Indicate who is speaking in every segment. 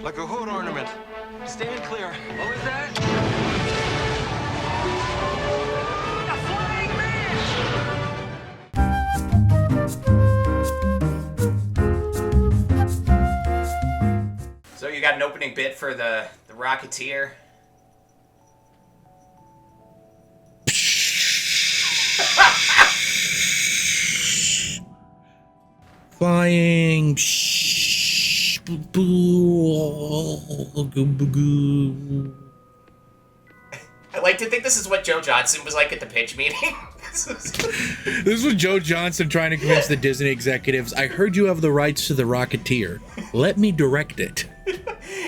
Speaker 1: Like a hood ornament. Stand clear. What was that? A flying man!
Speaker 2: So you got an opening bit for the Rocketeer?
Speaker 3: Flying.
Speaker 2: I like to think this is what Joe Johnston was like at the pitch meeting.
Speaker 3: This was Joe Johnston trying to convince the Disney executives, I heard you have the rights to the Rocketeer. Let me direct it.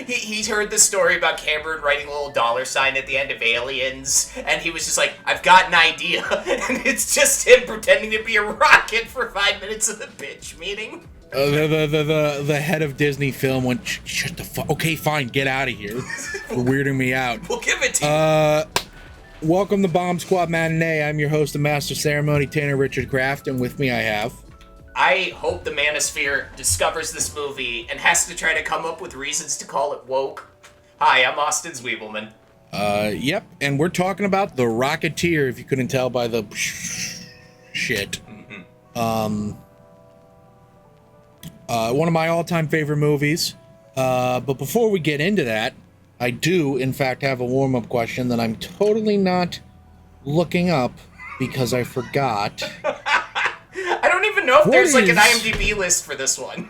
Speaker 2: He's heard the story about Cameron writing a little dollar sign at the end of Aliens, and he was just like, I've got an idea. And it's just him pretending to be a rocket for 5 minutes of the pitch meeting.
Speaker 3: The head of Disney Film went, shut the fuck. Okay, fine, get out of here. You're weirding me out.
Speaker 2: We'll give it to you.
Speaker 3: Welcome to Bomb Squad Matinee. I'm your host and master ceremony, Tanner Richard Kraft, and with me I have...
Speaker 2: I hope the Manosphere discovers this movie and has to try to come up with reasons to call it woke. Hi, I'm Austin Zwiebelman.
Speaker 3: Yep, and we're talking about The Rocketeer, if you couldn't tell by the shit.
Speaker 2: Mm-hmm.
Speaker 3: One of my all-time favorite movies. But before we get into that, I do, in fact, have a warm-up question that I'm totally not looking up because I forgot.
Speaker 2: I don't even know if there's like an IMDb list for this one.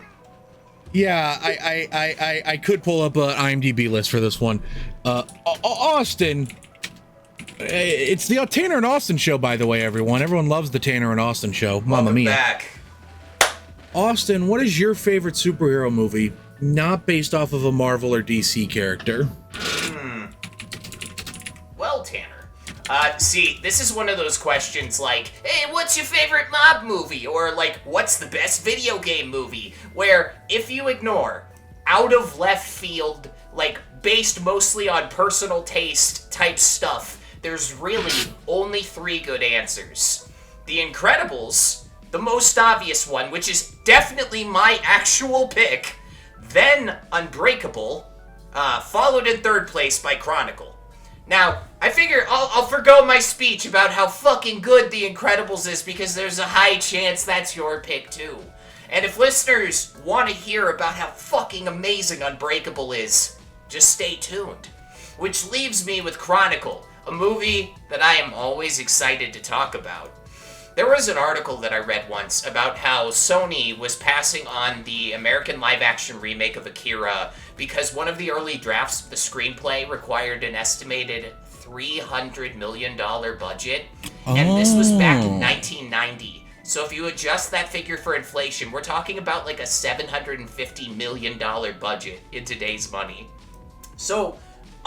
Speaker 3: Yeah, I could pull up an IMDb list for this one. Austin, it's the Tanner and Austin show, by the way, everyone. Everyone loves the Tanner and Austin show. Mamma mia.
Speaker 2: Back.
Speaker 3: Austin, what is your favorite superhero movie, not based off of a Marvel or DC character?
Speaker 2: Well, Tanner. See, this is one of those questions like, hey, what's your favorite mob movie? Or like, what's the best video game movie? Where, if you ignore out of left field, like, based mostly on personal taste type stuff, there's really only three good answers. The Incredibles, the most obvious one, which is definitely my actual pick, then Unbreakable, followed in third place by Chronicle. Now, I figure I'll forgo my speech about how fucking good The Incredibles is because there's a high chance that's your pick too. And if listeners want to hear about how fucking amazing Unbreakable is, just stay tuned. Which leaves me with Chronicle, a movie that I am always excited to talk about. There was an article that I read once about how Sony was passing on the American live-action remake of Akira because one of the early drafts of the screenplay required an estimated $300 million budget, and this was back in 1990. So if you adjust that figure for inflation, we're talking about like a $750 million budget in today's money. So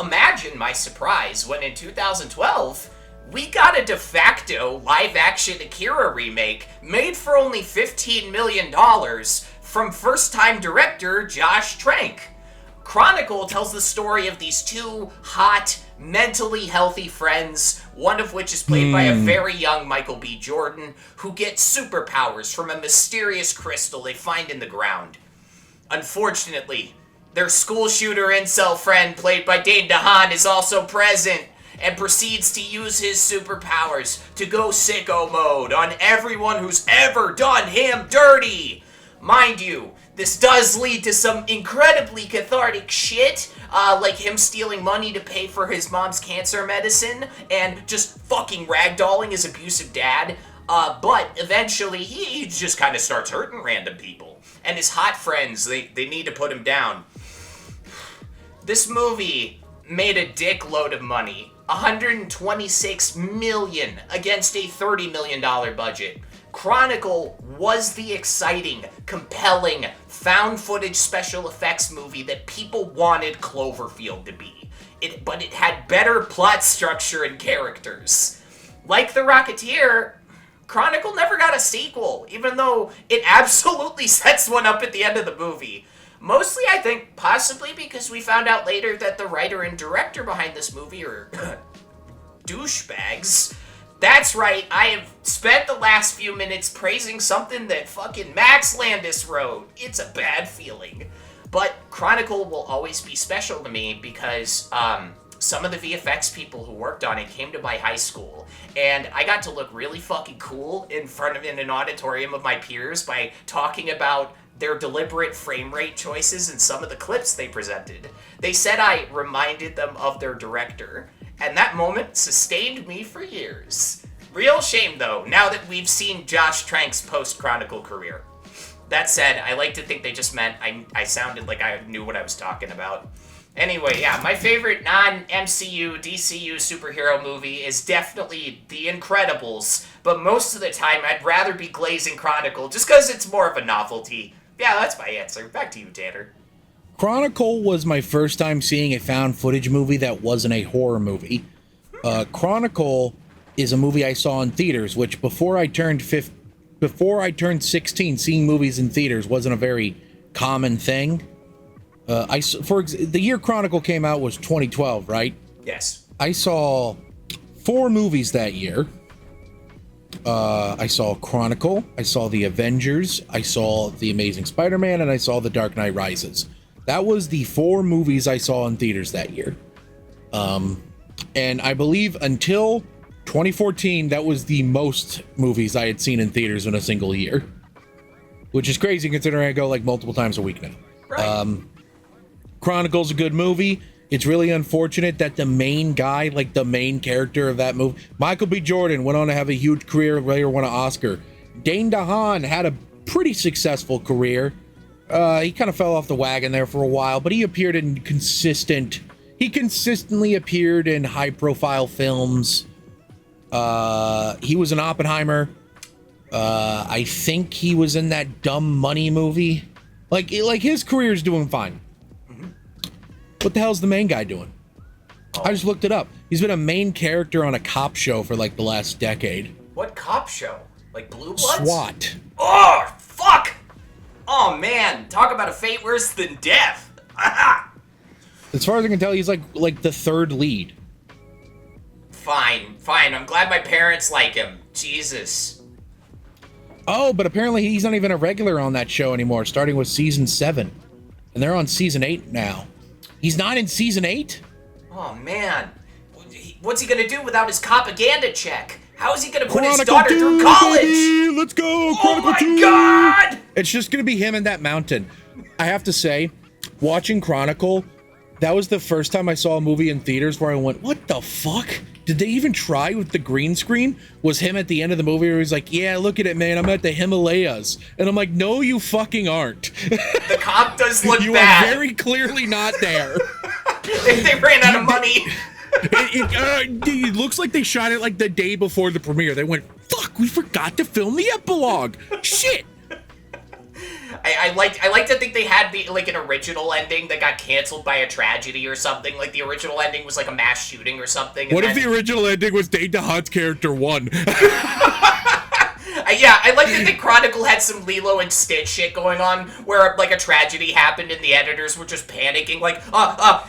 Speaker 2: imagine my surprise when in 2012, we got a de facto live-action Akira remake made for only $15 million from first-time director Josh Trank. Chronicle tells the story of these two hot, mentally healthy friends, one of which is played by a very young Michael B. Jordan, who gets superpowers from a mysterious crystal they find in the ground. Unfortunately, their school shooter incel friend, played by Dane DeHaan, is also present, and proceeds to use his superpowers to go sicko mode on everyone who's ever done him dirty. Mind you, this does lead to some incredibly cathartic shit, like him stealing money to pay for his mom's cancer medicine and just fucking ragdolling his abusive dad. But eventually he just kind of starts hurting random people. And his hot friends, they need to put him down. This movie made a dickload of money. $126 million against a $30 million budget. Chronicle was the exciting, compelling, found footage special effects movie that people wanted Cloverfield to be. But it had better plot structure and characters. Like The Rocketeer, Chronicle never got a sequel, even though it absolutely sets one up at the end of the movie. Mostly, I think, possibly because we found out later that the writer and director behind this movie are douchebags. That's right, I have spent the last few minutes praising something that fucking Max Landis wrote. It's a bad feeling. But Chronicle will always be special to me because some of the VFX people who worked on it came to my high school, and I got to look really fucking cool in an auditorium of my peers by talking about their deliberate frame rate choices in some of the clips they presented. They said I reminded them of their director, and that moment sustained me for years. Real shame, though, now that we've seen Josh Trank's post-Chronicle career. That said, I like to think they just meant I sounded like I knew what I was talking about. Anyway, yeah, my favorite non-MCU, DCU superhero movie is definitely The Incredibles, but most of the time I'd rather be glazing Chronicle just because it's more of a novelty. Yeah, that's my answer. Back to you, Tanner.
Speaker 3: Chronicle was my first time seeing a found footage movie that wasn't a horror movie. Chronicle is a movie I saw in theaters, which before I turned 16, seeing movies in theaters wasn't a very common thing. The year Chronicle came out was 2012, right?
Speaker 2: Yes.
Speaker 3: I saw 4 movies that year. I saw Chronicle, I saw The Avengers, I saw The Amazing Spider-Man, and I saw The Dark Knight Rises. That was the 4 movies I saw in theaters that year. And I believe until 2014, that was the most movies I had seen in theaters in a single year. Which is crazy considering I go like multiple times a week now.
Speaker 2: Right.
Speaker 3: Chronicle's a good movie. It's really unfortunate that the main guy, like the main character of that movie, Michael B. Jordan, went on to have a huge career, later won an Oscar. Dane DeHaan had a pretty successful career. He kind of fell off the wagon there for a while, but he appeared in he consistently appeared in high-profile films. He was in Oppenheimer. I think he was in that Dumb Money movie. Like his career's doing fine. What the hell's the main guy doing? I just looked it up. He's been a main character on a cop show for like the last decade.
Speaker 2: What cop show? Like Blue Bloods?
Speaker 3: SWAT.
Speaker 2: Oh, fuck! Oh, man. Talk about a fate worse than death.
Speaker 3: As far as I can tell, he's like the third lead.
Speaker 2: Fine. I'm glad my parents like him. Jesus.
Speaker 3: Oh, but apparently he's not even a regular on that show anymore, starting with season 7. And they're on season 8 now. He's not in season 8?
Speaker 2: Oh, man. What's he gonna do without his propaganda check? How is he gonna put his
Speaker 3: Chronicle
Speaker 2: daughter
Speaker 3: 2,
Speaker 2: through college?
Speaker 3: Baby, let's go! Chronicle
Speaker 2: Oh my
Speaker 3: 2.
Speaker 2: God!
Speaker 3: It's just gonna be him and that mountain. I have to say, watching Chronicle, that was the first time I saw a movie in theaters where I went, what the fuck? Did they even try with the green screen? Was him at the end of the movie where he's like, yeah, look at it, man, I'm at the Himalayas. And I'm like, no, you fucking aren't.
Speaker 2: The cop does look
Speaker 3: You
Speaker 2: bad.
Speaker 3: are very clearly not there.
Speaker 2: They ran out of money.
Speaker 3: It looks like they shot it like the day before the premiere. They went, fuck, we forgot to film the epilogue. Shit.
Speaker 2: I like to think they had like an original ending that got canceled by a tragedy or something. Like the original ending was like a mass shooting or something.
Speaker 3: What if the original ending was Dane DeHaan's character won?
Speaker 2: Yeah, I like to think Chronicle had some Lilo and Stitch shit going on, where like a tragedy happened and the editors were just panicking, like,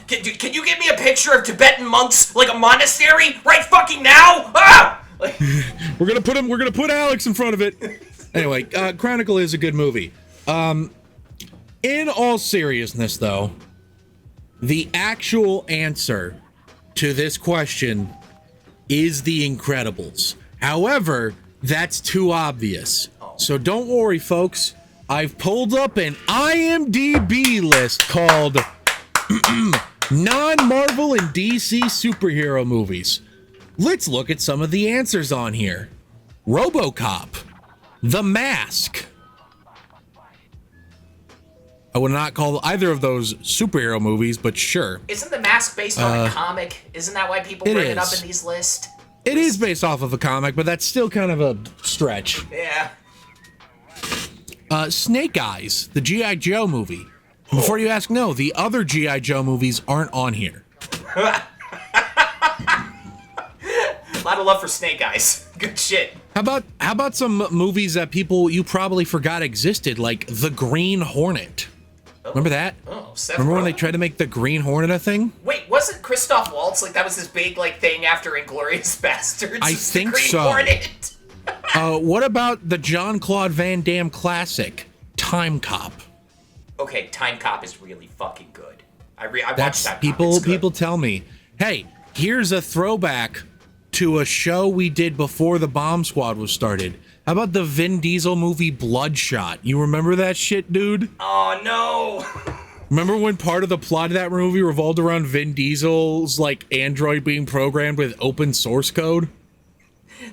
Speaker 2: can you get me a picture of Tibetan monks, like a monastery, right fucking now? Like,
Speaker 3: we're gonna put Alex in front of it. Anyway, Chronicle is a good movie. In all seriousness, though, the actual answer to this question is The Incredibles. However, that's too obvious. So don't worry, folks. I've pulled up an IMDb list called Non-Marvel and DC Superhero Movies. Let's look at some of the answers on here. RoboCop. The Mask. I would not call either of those superhero movies, but sure.
Speaker 2: Isn't The Mask based on a comic? Isn't that why people bring it up in these lists?
Speaker 3: It is based off of a comic, but that's still kind of a stretch.
Speaker 2: Yeah.
Speaker 3: Snake Eyes, the G.I. Joe movie. Before you ask, no, the other G.I. Joe movies aren't on here.
Speaker 2: A lot of love for Snake Eyes. Good shit.
Speaker 3: How about some movies that you probably forgot existed, like The Green Hornet? Remember that?
Speaker 2: Oh, Seth
Speaker 3: Remember when
Speaker 2: Rogen?
Speaker 3: they tried to make the Green Hornet a thing?
Speaker 2: Wait, wasn't Christoph Waltz like that was his big like thing after Inglourious Bastards?
Speaker 3: I
Speaker 2: was the
Speaker 3: think
Speaker 2: Green
Speaker 3: so.
Speaker 2: Hornet?
Speaker 3: What about the Jean-Claude Van Damme classic, Time Cop?
Speaker 2: Okay, Time Cop is really fucking good. I watched
Speaker 3: That's
Speaker 2: Time Cop.
Speaker 3: people tell me, hey, here's a throwback to a show we did before the Bomb Squad was started. How about the Vin Diesel movie Bloodshot? You remember that shit, dude?
Speaker 2: Oh no.
Speaker 3: Remember when part of the plot of that movie revolved around Vin Diesel's like android being programmed with open source code?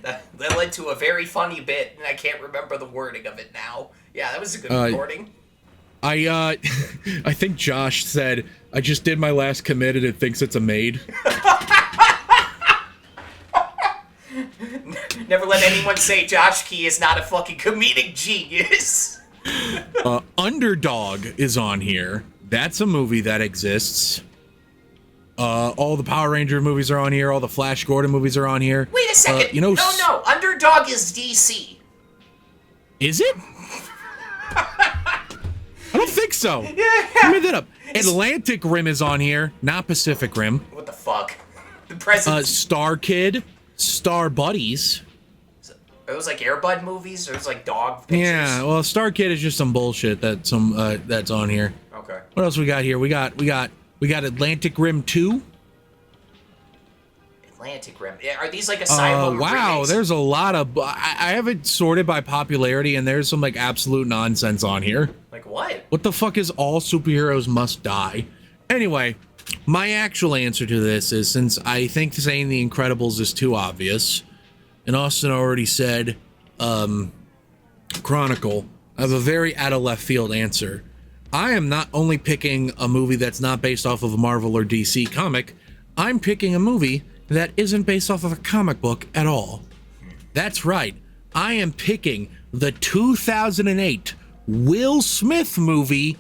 Speaker 2: That led to a very funny bit, and I can't remember the wording of it now. Yeah, that was a good recording.
Speaker 3: I think Josh said, I just did my last commit and it thinks it's a maid.
Speaker 2: Never let anyone say Josh Key is not a fucking comedic genius.
Speaker 3: Underdog is on here. That's a movie that exists. All the Power Ranger movies are on here. All the Flash Gordon movies are on here.
Speaker 2: Wait a second. No. Underdog is DC.
Speaker 3: Is it? I don't think so. I made that up. Atlantic Rim is on here, not Pacific Rim.
Speaker 2: What the fuck? The president.
Speaker 3: Star Kid, Star Buddies.
Speaker 2: Are those like Airbud movies, or it's like dog pictures?
Speaker 3: Yeah, well, Star Kid is just some bullshit that's on here.
Speaker 2: Okay.
Speaker 3: What else we got here? We got Atlantic Rim 2.
Speaker 2: Atlantic Rim. Are these like asylum
Speaker 3: wow,
Speaker 2: remakes?
Speaker 3: there's a lot of I have it sorted by popularity, and there's some like absolute nonsense on here.
Speaker 2: Like what?
Speaker 3: What the fuck is All Superheroes Must Die? Anyway, my actual answer to this is, since I think saying The Incredibles is too obvious, and Austin already said Chronicle, I have a very out of left field answer. I am not only picking a movie that's not based off of a Marvel or DC comic, I'm picking a movie that isn't based off of a comic book at all. That's right. I am picking the 2008 Will Smith movie,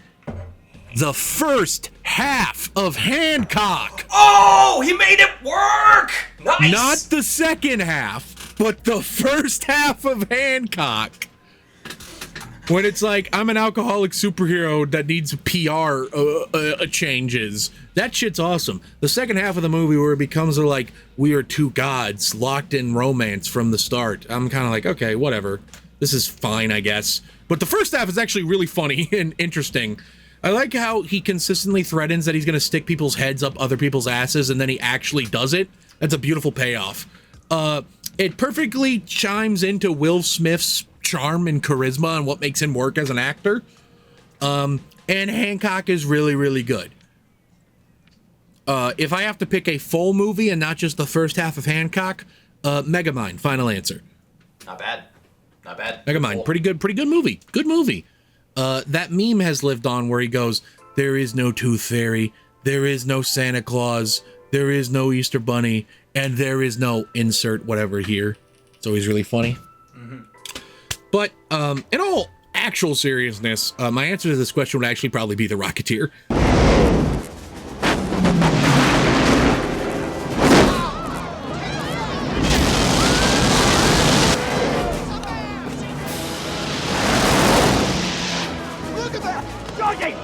Speaker 3: The First Half of Hancock.
Speaker 2: Oh, he made it work! Nice!
Speaker 3: Not the second half, but the first half of Hancock. When it's like, I'm an alcoholic superhero that needs PR changes. That shit's awesome. The second half of the movie where it becomes like, we are two gods locked in romance from the start. I'm kind of like, okay, whatever. This is fine, I guess. But the first half is actually really funny and interesting. I like how he consistently threatens that he's going to stick people's heads up other people's asses, and then he actually does it. That's a beautiful payoff. It perfectly chimes into Will Smith's charm and charisma and what makes him work as an actor. And Hancock is really, really good. If I have to pick a full movie and not just the first half of Hancock, Megamind, final answer.
Speaker 2: Not bad. Not bad.
Speaker 3: Megamind,
Speaker 2: Cool.
Speaker 3: pretty good movie. Good movie. That meme has lived on where he goes, there is no Tooth Fairy, there is no Santa Claus, there is no Easter Bunny, and there is no insert whatever here. It's always really funny. But in all actual seriousness, my answer to this question would actually probably be The Rocketeer.
Speaker 4: Look at that! Georgie!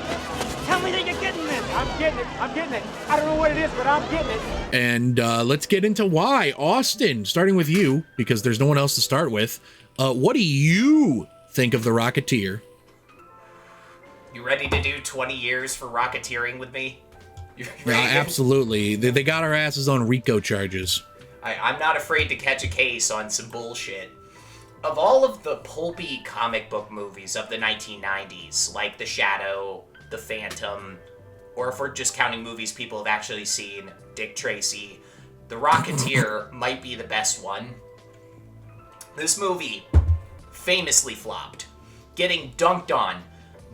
Speaker 4: Tell me that you're getting this! I'm getting it! I'm getting it! I don't know what it is, but I'm getting it!
Speaker 3: And let's get into why. Austin, starting with you, because there's no one else to start with. What do you think of The Rocketeer?
Speaker 2: You ready to do 20 years for rocketeering with me? You
Speaker 3: Yeah,
Speaker 2: ready to-
Speaker 3: absolutely. They got our asses on RICO charges.
Speaker 2: I'm not afraid to catch a case on some bullshit. Of all of the pulpy comic book movies of the 1990s, like The Shadow, The Phantom, or if we're just counting movies people have actually seen, Dick Tracy, The Rocketeer might be the best one. This movie famously flopped, getting dunked on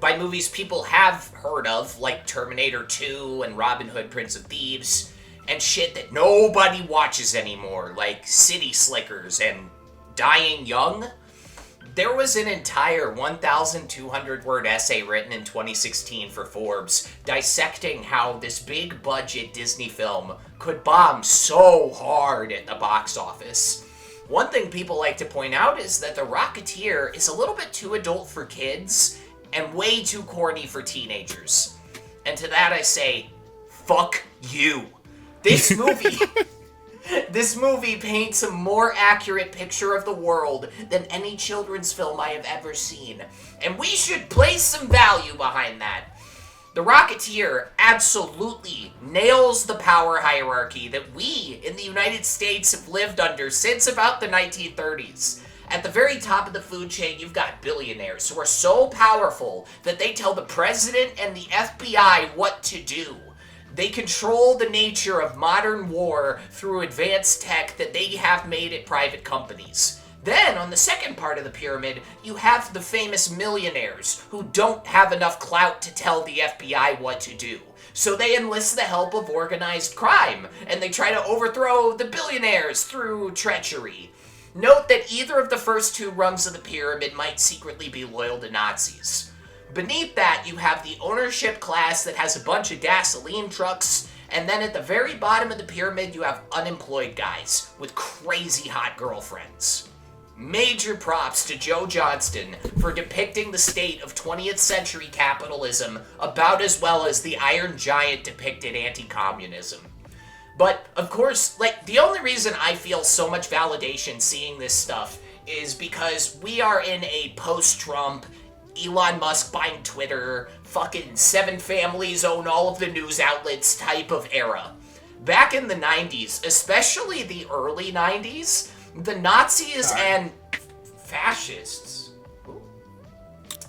Speaker 2: by movies people have heard of, like Terminator 2 and Robin Hood, Prince of Thieves, and shit that nobody watches anymore, like City Slickers and Dying Young. There was an entire 1,200-word essay written in 2016 for Forbes dissecting how this big-budget Disney film could bomb so hard at the box office. One thing people like to point out is that The Rocketeer is a little bit too adult for kids and way too corny for teenagers. And to that I say, fuck you. This movie paints a more accurate picture of the world than any children's film I have ever seen. And we should place some value behind that. The Rocketeer absolutely nails the power hierarchy that we in the United States have lived under since about the 1930s. At the very top of the food chain, you've got billionaires who are so powerful that they tell the president and the FBI what to do. They control the nature of modern war through advanced tech that they have made at private companies. Then, on the second part of the pyramid, you have the famous millionaires who don't have enough clout to tell the FBI what to do. So they enlist the help of organized crime, and they try to overthrow the billionaires through treachery. Note that either of the first two rungs of the pyramid might secretly be loyal to Nazis. Beneath that, you have the ownership class that has a bunch of gasoline trucks, and then at the very bottom of the pyramid, you have unemployed guys with crazy hot girlfriends. Major props to Joe Johnston for depicting the state of 20th century capitalism about as well as the Iron Giant depicted anti-communism. But, of course, like, the only reason I feel so much validation seeing this stuff is because we are in a post-Trump, Elon Musk buying Twitter, fucking 7 families own all of the news outlets type of era. Back in the 90s, especially the early 90s, the Nazis and fascists.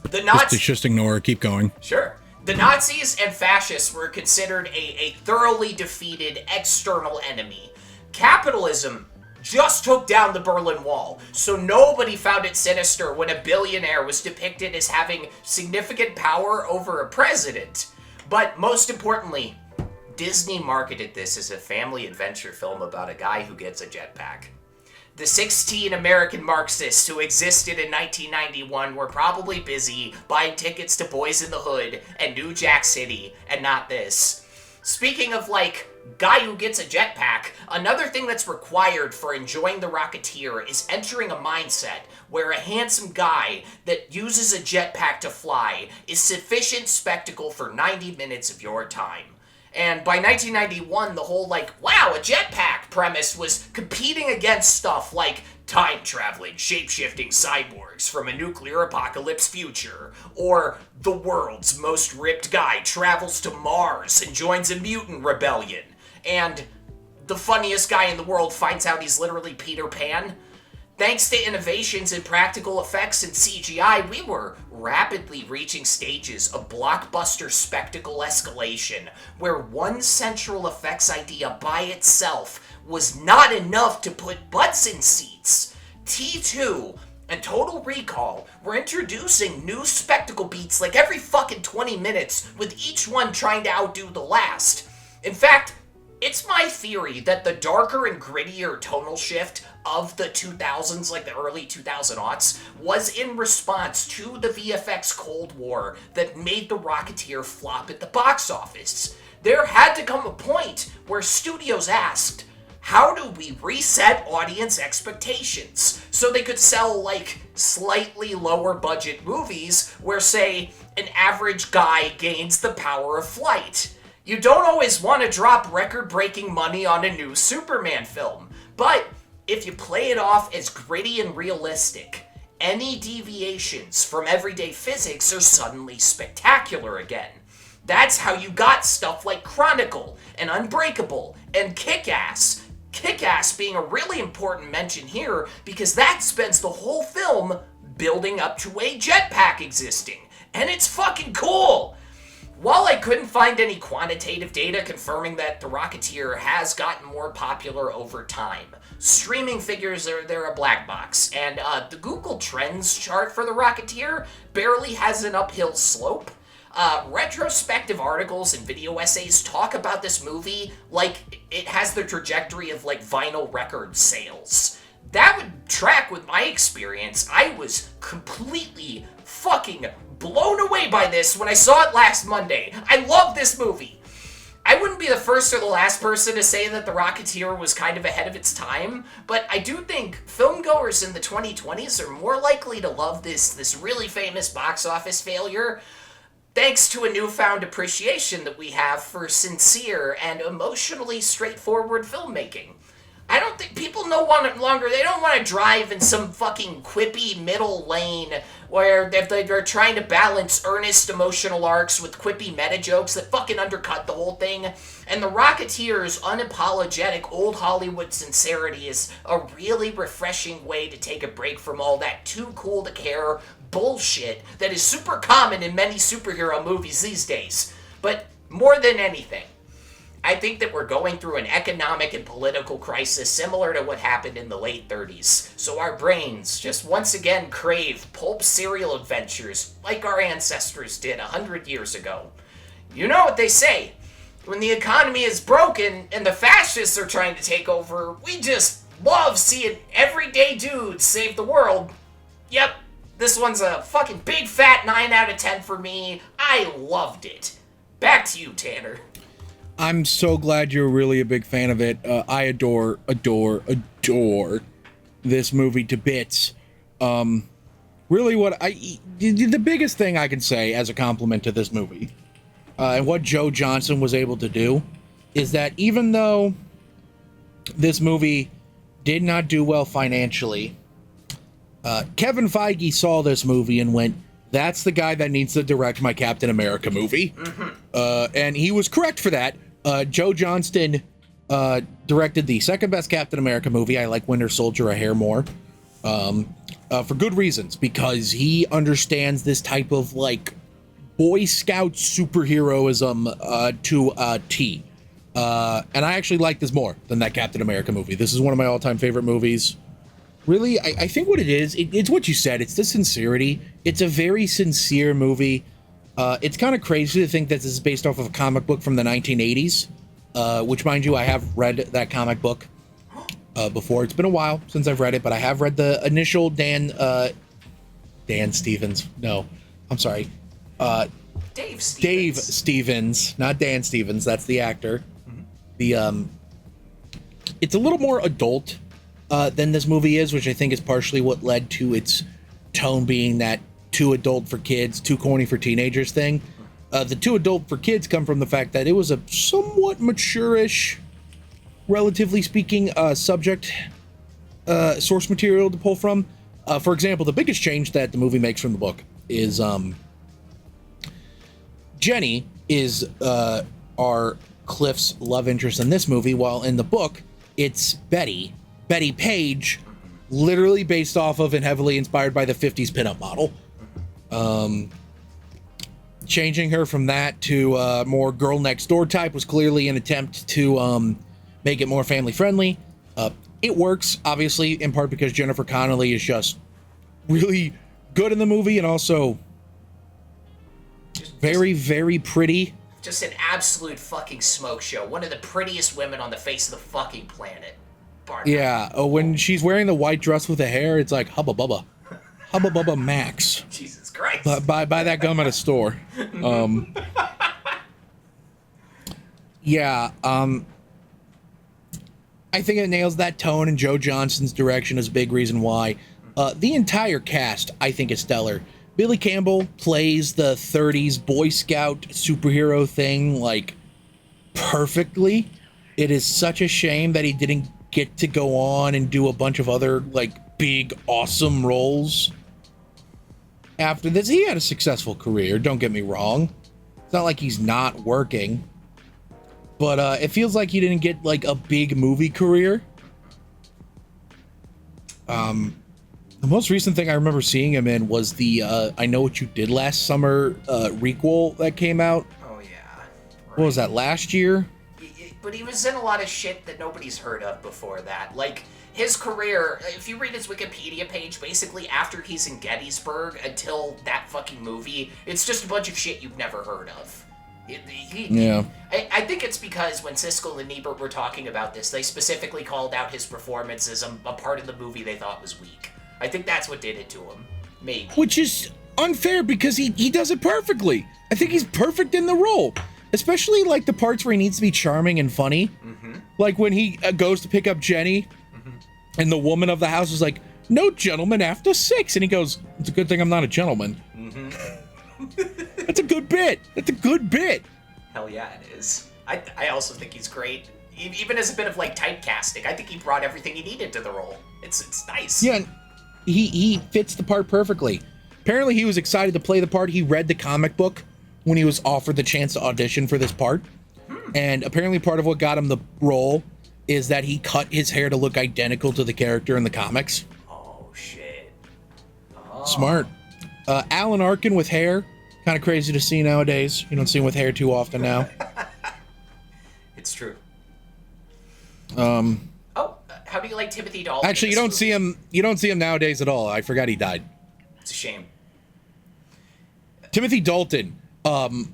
Speaker 2: The Nazis.
Speaker 3: Just ignore. Keep going.
Speaker 2: Sure. The Nazis and fascists were considered a thoroughly defeated external enemy. Capitalism just took down the Berlin Wall, so nobody found it sinister when a billionaire was depicted as having significant power over a president. But most importantly, Disney marketed this as a family adventure film about a guy who gets a jetpack. The 16 American Marxists who existed in 1991 were probably busy buying tickets to Boys in the Hood and New Jack City, and not this. Speaking of, like, guy who gets a jetpack, another thing that's required for enjoying The Rocketeer is entering a mindset where a handsome guy that uses a jetpack to fly is sufficient spectacle for 90 minutes of your time. And by 1991, the whole, like, wow, a jetpack premise was competing against stuff like time-traveling, shape-shifting cyborgs from a nuclear apocalypse future, or the world's most ripped guy travels to Mars and joins a mutant rebellion, and the funniest guy in the world finds out he's literally Peter Pan. Thanks to innovations in practical effects and CGI, we were rapidly reaching stages of blockbuster spectacle escalation, where one central effects idea by itself was not enough to put butts in seats. T2 and Total Recall were introducing new spectacle beats like every fucking 20 minutes, with each one trying to outdo the last. In fact, it's my theory that the darker and grittier tonal shift of the 2000s, like the early 2000s, was in response to the VFX Cold War that made The Rocketeer flop at the box office. There had to come a point where studios asked, how do we reset audience expectations so they could sell, like, slightly lower budget movies where, say, an average guy gains the power of flight? You don't always want to drop record-breaking money on a new Superman film, but if you play it off as gritty and realistic, any deviations from everyday physics are suddenly spectacular again. That's how you got stuff like Chronicle and Unbreakable and Kick-Ass. Kick-Ass being a really important mention here because that spends the whole film building up to a jetpack existing, and it's fucking cool! While I couldn't find any quantitative data confirming that The Rocketeer has gotten more popular over time, streaming figures they're a black box, and the Google Trends chart for The Rocketeer barely has an uphill slope. Retrospective articles and video essays talk about this movie like it has the trajectory of, like, vinyl record sales. That would track with my experience. I was completely fucking blown away by this when I saw it last Monday. I love this movie. I wouldn't be the first or the last person to say that The Rocketeer was kind of ahead of its time, but I do think filmgoers in the 2020s are more likely to love this really famous box office failure, thanks to a newfound appreciation that we have for sincere and emotionally straightforward filmmaking. I don't think people no longer, they don't want to drive in some fucking quippy middle lane where they're trying to balance earnest emotional arcs with quippy meta jokes that fucking undercut the whole thing. And the Rocketeer's unapologetic old Hollywood sincerity is a really refreshing way to take a break from all that too cool to care bullshit that is super common in many superhero movies these days. But more than anything, I think that we're going through an economic and political crisis similar to what happened in the late 30s. So our brains just once again crave pulp serial adventures like our ancestors did 100 years ago. You know what they say, when the economy is broken and the fascists are trying to take over, we just love seeing everyday dudes save the world. Yep, this one's a fucking big fat 9 out of 10 for me. I loved it. Back to you, Tanner.
Speaker 3: I'm so glad you're really a big fan of it. I adore this movie to bits. Really the biggest thing I can say as a compliment to this movie, and what Joe Johnston was able to do, is that even though this movie did not do well financially, Kevin Feige saw this movie and went, that's the guy that needs to direct my Captain America movie. And he was correct for that. Joe Johnston directed the second best Captain America movie. I like Winter Soldier a hair more. For good reasons, because he understands this type of like Boy Scout superheroism to a T. And I actually like this more than that Captain America movie. This is one of my all-time favorite movies. Really, I think what it is, it's what you said. It's the sincerity. It's a very sincere movie. It's kind of crazy to think that this is based off of a comic book from the 1980s, which, mind you, I have read that comic book before. It's been a while since I've read it, but I have read the initial Dan Stevens. No, I'm sorry.
Speaker 2: Dave Stevens.
Speaker 3: Dave Stevens, not Dan Stevens. That's the actor. Mm-hmm. It's a little more adult than this movie is, which I think is partially what led to its tone being that too adult for kids, too corny for teenagers thing. The too adult for kids come from the fact that it was a somewhat mature-ish, relatively speaking, subject source material to pull from. For example, the biggest change that the movie makes from the book is Jenny is our Cliff's love interest in this movie, while in the book it's Betty Page, literally based off of and heavily inspired by the 50s pinup model. Changing her from that to more girl next door type was clearly an attempt to make it more family friendly. It works, obviously, in part because Jennifer Connelly is just really good in the movie and also very, very pretty.
Speaker 2: Just an absolute fucking smoke show. One of the prettiest women on the face of the fucking planet.
Speaker 3: Yeah, when she's wearing the white dress with the hair, it's like Hubba Bubba. Hubba Bubba Max.
Speaker 2: Jesus Christ.
Speaker 3: Buy that gum at a store. Yeah, I think it nails that tone, and Joe Johnston's direction is a big reason why. The entire cast, I think, is stellar. Billy Campbell plays the 30s Boy Scout superhero thing, like, perfectly. It is such a shame that he didn't get to go on and do a bunch of other, like, big, awesome roles. After this, he had a successful career, don't get me wrong. It's not like he's not working. But it feels like he didn't get, like, a big movie career. The most recent thing I remember seeing him in was the I Know What You Did Last Summer requel that came out.
Speaker 2: Oh, yeah. Right.
Speaker 3: What was that, last year?
Speaker 2: But he was in a lot of shit that nobody's heard of before that. Like, his career, if you read his Wikipedia page, basically after he's in Gettysburg until that fucking movie, it's just a bunch of shit you've never heard of.
Speaker 3: Yeah.
Speaker 2: I think it's because when Siskel and Ebert were talking about this, they specifically called out his performance as a part of the movie they thought was weak. I think that's what did it to him. Maybe.
Speaker 3: Which is unfair because he does it perfectly. I think he's perfect in the role. Especially, like, the parts where he needs to be charming and funny. Mm-hmm. Like, when he goes to pick up Jenny, mm-hmm. and the woman of the house is like, no gentleman after 6. And he goes, it's a good thing I'm not a gentleman. Mm-hmm. That's a good bit. That's a good bit.
Speaker 2: Hell yeah, it is. I also think he's great. Even as a bit of like typecasting, I think he brought everything he needed to the role. It's nice.
Speaker 3: Yeah, and he fits the part perfectly. Apparently, he was excited to play the part. He read the comic book when he was offered the chance to audition for this part. And apparently part of what got him the role is that he cut his hair to look identical to the character in the comics.
Speaker 2: Oh, shit. Oh.
Speaker 3: Smart. Alan Arkin with hair. Kind of crazy to see nowadays. You don't see him with hair too often now.
Speaker 2: It's true.
Speaker 3: How
Speaker 2: do you like Timothy Dalton?
Speaker 3: Actually, you don't see him nowadays at all. I forgot he died.
Speaker 2: It's a shame.
Speaker 3: Timothy Dalton, kind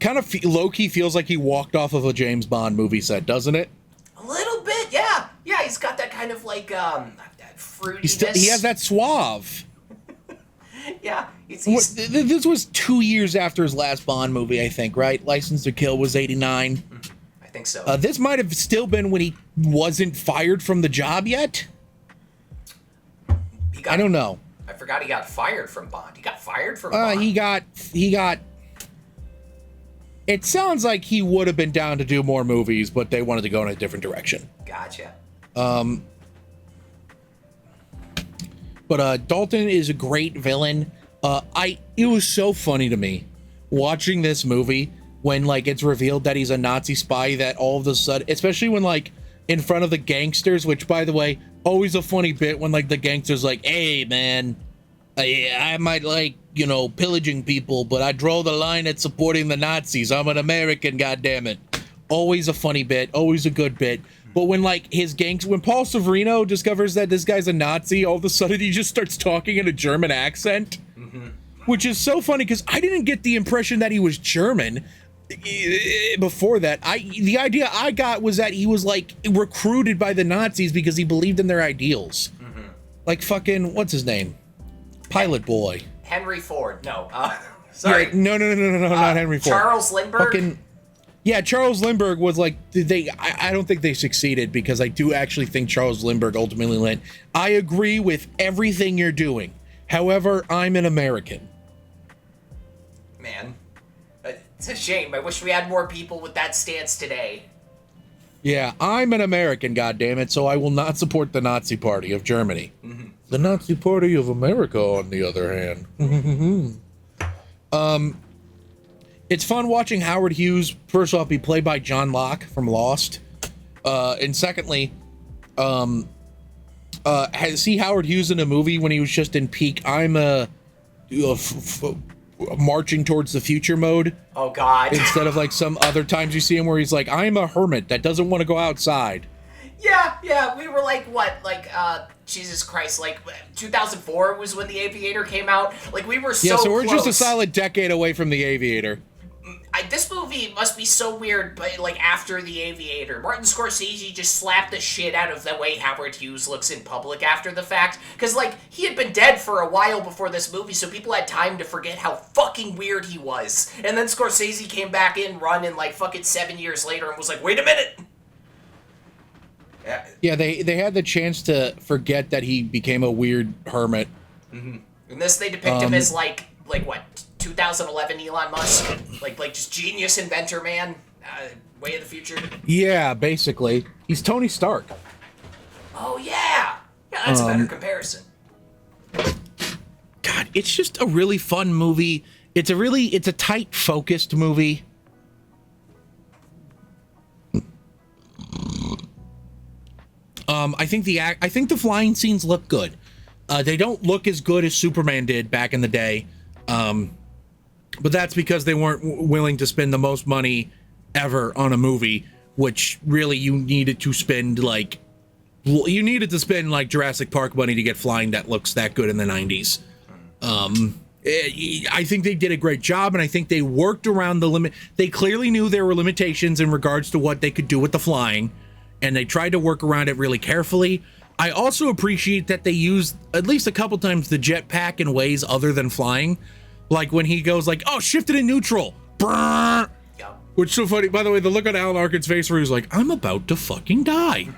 Speaker 3: of low-key feels like he walked off of a James Bond movie set, doesn't it?
Speaker 2: A little bit, yeah. Yeah, he's got that kind of like that fruitiness.
Speaker 3: He has that suave.
Speaker 2: Yeah.
Speaker 3: This was 2 years after his last Bond movie, I think, right? License to Kill was 89.
Speaker 2: I think so.
Speaker 3: This might have still been when he wasn't fired from the job yet. I don't know.
Speaker 2: I forgot he got fired from Bond. He got fired from Bond.
Speaker 3: He got. It sounds like he would have been down to do more movies, but they wanted to go in a different direction.
Speaker 2: Gotcha.
Speaker 3: But Dalton is a great villain. It was so funny to me watching this movie when like it's revealed that he's a Nazi spy, that all of a sudden, especially when like in front of the gangsters, which by the way, always a funny bit when like the gangsters like, hey man, I might like, pillaging people, but I draw the line at supporting the Nazis. I'm an American, goddammit. Always a funny bit, always a good bit. But when like when Paul Severino discovers that this guy's a Nazi, all of a sudden he just starts talking in a German accent, which is so funny because I didn't get the impression that he was German before that. The idea I got was that he was like recruited by the Nazis because he believed in their ideals. Like fucking, what's his name? Pilot Boy.
Speaker 2: Henry Ford. No. Sorry.
Speaker 3: Yeah, no, not Henry Ford.
Speaker 2: Charles Lindbergh.
Speaker 3: Yeah, Charles Lindbergh was like, I don't think they succeeded because I do actually think Charles Lindbergh ultimately went, I agree with everything you're doing. However, I'm an American.
Speaker 2: Man, it's a shame. I wish we had more people with that stance today.
Speaker 3: Yeah, I'm an American, goddammit, so I will not support the Nazi Party of Germany. The Nazi Party of America, on the other hand. It's fun watching Howard Hughes, first off, be played by John Locke from Lost. And secondly, see Howard Hughes in a movie when he was just in peak, I'm marching towards the future mode.
Speaker 2: Oh, God.
Speaker 3: Instead of like some other times you see him where he's like, I'm a hermit that doesn't want to go outside.
Speaker 2: Yeah, we were like, what, like, Jesus Christ, like, 2004 was when The Aviator came out? Like, we were so
Speaker 3: so we're
Speaker 2: close.
Speaker 3: just a solid decade away from The Aviator.
Speaker 2: This movie must be so weird, but like after The Aviator, Martin Scorsese just slapped the shit out of the way Howard Hughes looks in public after the fact. Because like he had been dead for a while before this movie, so people had time to forget how fucking weird he was. And then Scorsese came back in running like fucking 7 years later and was like, wait a minute.
Speaker 3: Yeah, they had the chance to forget that he became a weird hermit.
Speaker 2: In this, they depict him as like what? 2011 Elon Musk, like just genius inventor man, way of the future.
Speaker 3: Yeah, basically, he's Tony Stark.
Speaker 2: Oh yeah, that's a better comparison.
Speaker 3: God, it's just a really fun movie. It's a tight, focused movie. I think the flying scenes look good. They don't look as good as Superman did back in the day. But that's because they weren't willing to spend the most money ever on a movie, which really you needed to spend like Jurassic Park money to get flying that looks that good in the 90s. I think they did a great job, and I think they worked around the limit. They clearly knew there were limitations in regards to what they could do with the flying, and they tried to work around it really carefully. I also appreciate that they used at least a couple times the jetpack in ways other than flying. Like when he goes like, oh, shifted in neutral. Brrr.
Speaker 2: Yeah.
Speaker 3: Which is so funny. By the way, the look on Alan Arkin's face where he's like, I'm about to fucking die.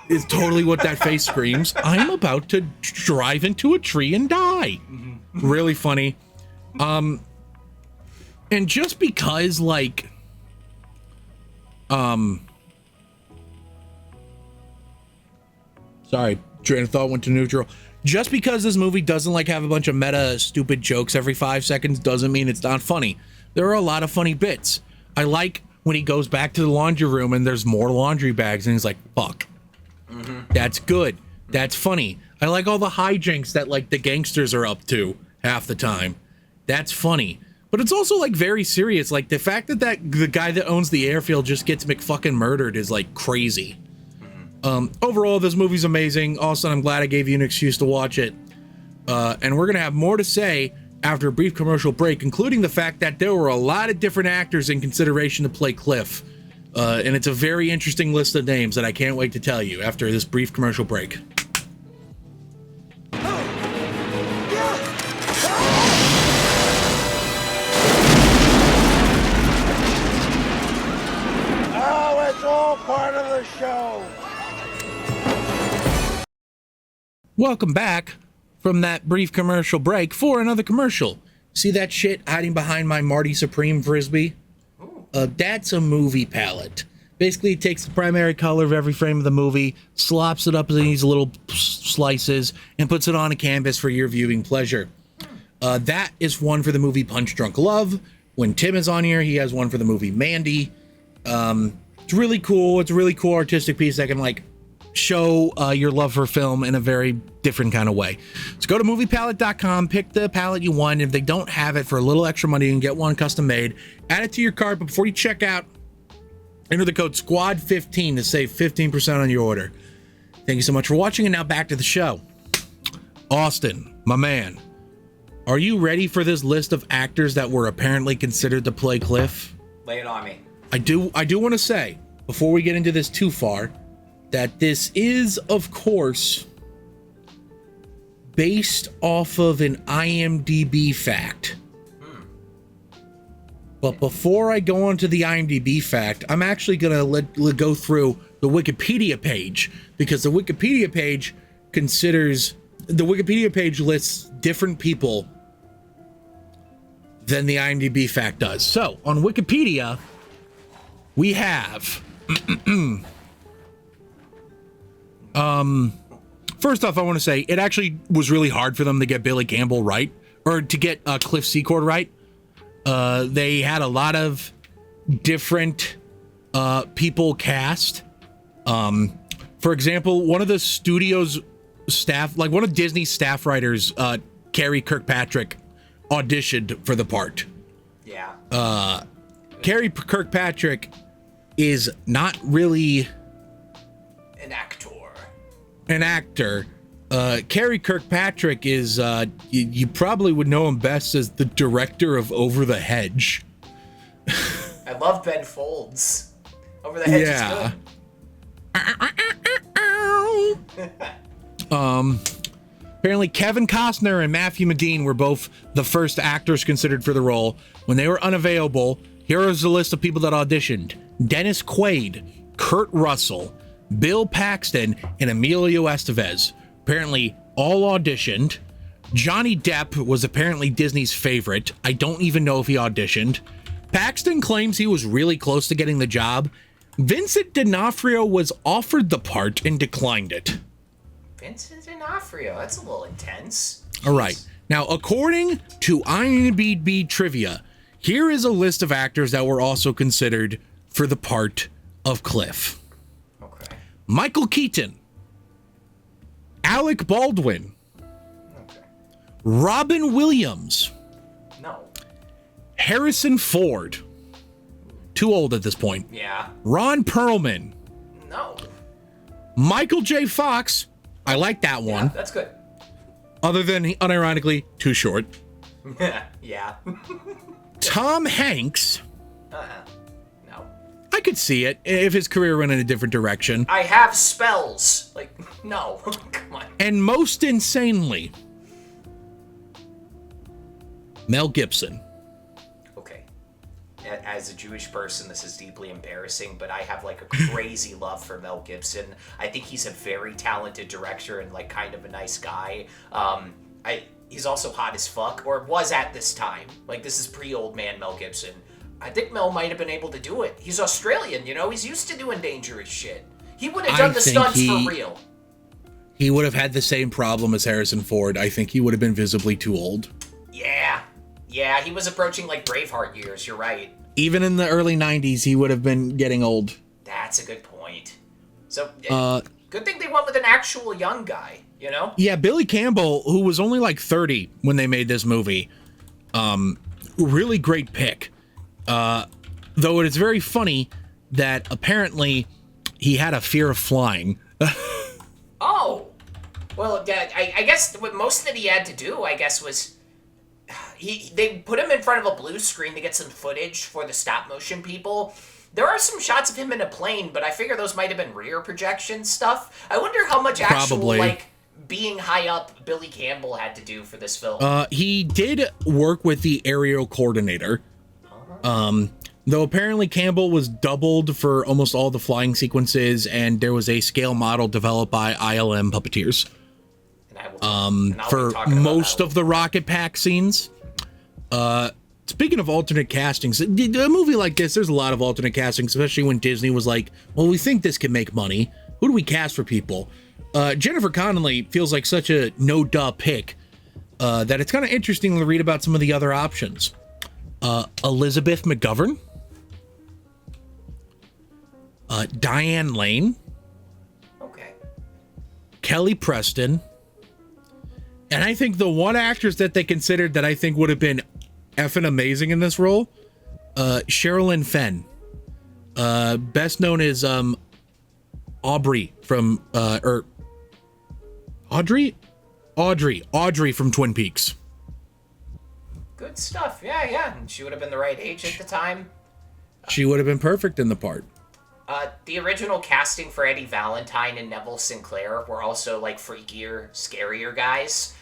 Speaker 3: Is totally what that face screams. I'm about to drive into a tree and die. Really funny. And just because like, Sorry, train of thought went to neutral. Just because this movie doesn't like have a bunch of meta stupid jokes every 5 seconds doesn't mean it's not funny. There are a lot of funny bits. I like when he goes back to the laundry room and there's more laundry bags and he's like, fuck. That's good. That's funny. I like all the hijinks that like the gangsters are up to half the time. That's funny. But it's also like very serious. Like the fact that the guy that owns the airfield just gets McFucking murdered is like crazy. Overall, this movie's amazing. Also, I'm glad I gave you an excuse to watch it. And we're going to have more to say after a brief commercial break, including the fact that there were a lot of different actors in consideration to play Cliff. And it's a very interesting list of names that I can't wait to tell you after this brief commercial break.
Speaker 4: Oh, it's all part of the show.
Speaker 3: Welcome back from that brief commercial break for another commercial. See that shit hiding behind my Marty Supreme Frisbee? That's a movie palette. Basically, it takes the primary color of every frame of the movie, slops it up in these little slices, and puts it on a canvas for your viewing pleasure. That is one for the movie Punch Drunk Love. When Tim is on here, he has one for the movie Mandy. It's really cool. It's a really cool artistic piece that can like show your love for film in a very different kind of way. So go to moviepalette.com, pick the palette you want. If they don't have it, for a little extra money, you can get one custom made. Add it to your cart, but before you check out, enter the code SQUAD15 to save 15% on your order. Thank you so much for watching, and now back to the show. Austin, my man, are you ready for this list of actors that were apparently considered to play Cliff?
Speaker 2: Lay it on me.
Speaker 3: I do want to say, before we get into this too far, that this is, of course, based off of an IMDb fact. But before I go on to the IMDb fact, I'm actually going to go through the Wikipedia page, because the Wikipedia page lists different people than the IMDb fact does. So, on Wikipedia, we have... First off, I want to say it actually was really hard for them to get Billy Campbell right, or to get Cliff Secord right. They had a lot of different people cast. For example, one of the studio's staff, like one of Disney's staff writers, Carrie Kirkpatrick, auditioned for the part.
Speaker 2: Yeah.
Speaker 3: Carrie Kirkpatrick is not really an actor. Carrie Kirkpatrick is, you probably would know him best as the director of Over the Hedge.
Speaker 2: I love Ben Folds. Over the Hedge is good.
Speaker 3: Apparently Kevin Costner and Matthew Modine were both the first actors considered for the role. When they were unavailable, here is a list of people that auditioned: Dennis Quaid, Kurt Russell, Bill Paxton, and Emilio Estevez. Apparently all auditioned. Johnny Depp was apparently Disney's favorite. I don't even know if he auditioned. Paxton claims he was really close to getting the job. Vincent D'Onofrio was offered the part and declined it.
Speaker 2: Vincent D'Onofrio, that's a little intense.
Speaker 3: All right. Now, according to IMDb trivia, here is a list of actors that were also considered for the part of Cliff.
Speaker 2: Okay.
Speaker 3: Michael Keaton, Alec Baldwin,
Speaker 2: Okay.
Speaker 3: Robin Williams,
Speaker 2: No.
Speaker 3: Harrison Ford, too old at this point,
Speaker 2: Yeah.
Speaker 3: Ron Perlman,
Speaker 2: No.
Speaker 3: Michael J. Fox, I like that one,
Speaker 2: Yeah, that's good.
Speaker 3: other than, unironically, too short,
Speaker 2: Yeah.
Speaker 3: Tom Hanks,
Speaker 2: No.
Speaker 3: I could see it if his career went in a different direction,
Speaker 2: I have spells. Like, no. Come on.
Speaker 3: and most insanely, Mel Gibson.
Speaker 2: Okay. As a Jewish person, this is deeply embarrassing, but I have like a crazy love for Mel Gibson. I think he's a very talented director and like kind of a nice guy. He's also hot as fuck, or was at this time. Like, this is pre-old man Mel Gibson. I think Mel might have been able to do it. He's Australian, you know? He's used to doing dangerous shit. He would have done the stunts for real.
Speaker 3: he would have had the same problem as Harrison Ford. I think he would have been visibly too old.
Speaker 2: Yeah, he was approaching like Braveheart years, you're right.
Speaker 3: Even in the early 90s, he would have been getting old.
Speaker 2: That's a good point. So, good thing they went with an actual young guy, you know?
Speaker 3: Yeah, Billy Campbell, who was only like 30 when they made this movie. Really great pick. Though it is very funny that apparently he had a fear of flying.
Speaker 2: Oh. Well, I guess what most that he had to do, I guess, was... They put him in front of a blue screen to get some footage for the stop-motion people. There are some shots of him in a plane, but I figure those might have been rear projection stuff. I wonder how much actual, like, being high up Billy Campbell had to do for this film.
Speaker 3: He did work with the aerial coordinator. Though apparently Campbell was doubled for almost all the flying sequences, and there was a scale model developed by ILM puppeteers. For most of the rocket pack scenes. Speaking of alternate castings, a movie like this, there's a lot of alternate castings, especially when Disney was like, well, we think this can make money. Who do we cast for people? Jennifer Connelly feels like such a no-duh pick that it's kind of interesting to read about some of the other options. Elizabeth McGovern. Diane Lane.
Speaker 2: Okay.
Speaker 3: Kelly Preston. And I think the one actress that they considered that I think would have been effing amazing in this role, Sherilyn Fenn. Best known as Aubrey from Audrey from Twin Peaks.
Speaker 2: Good stuff. Yeah. And she would have been the right age at the time.
Speaker 3: She would have been perfect in the part.
Speaker 2: The original casting for Eddie Valentine and Neville Sinclair were also like freakier, scarier guys.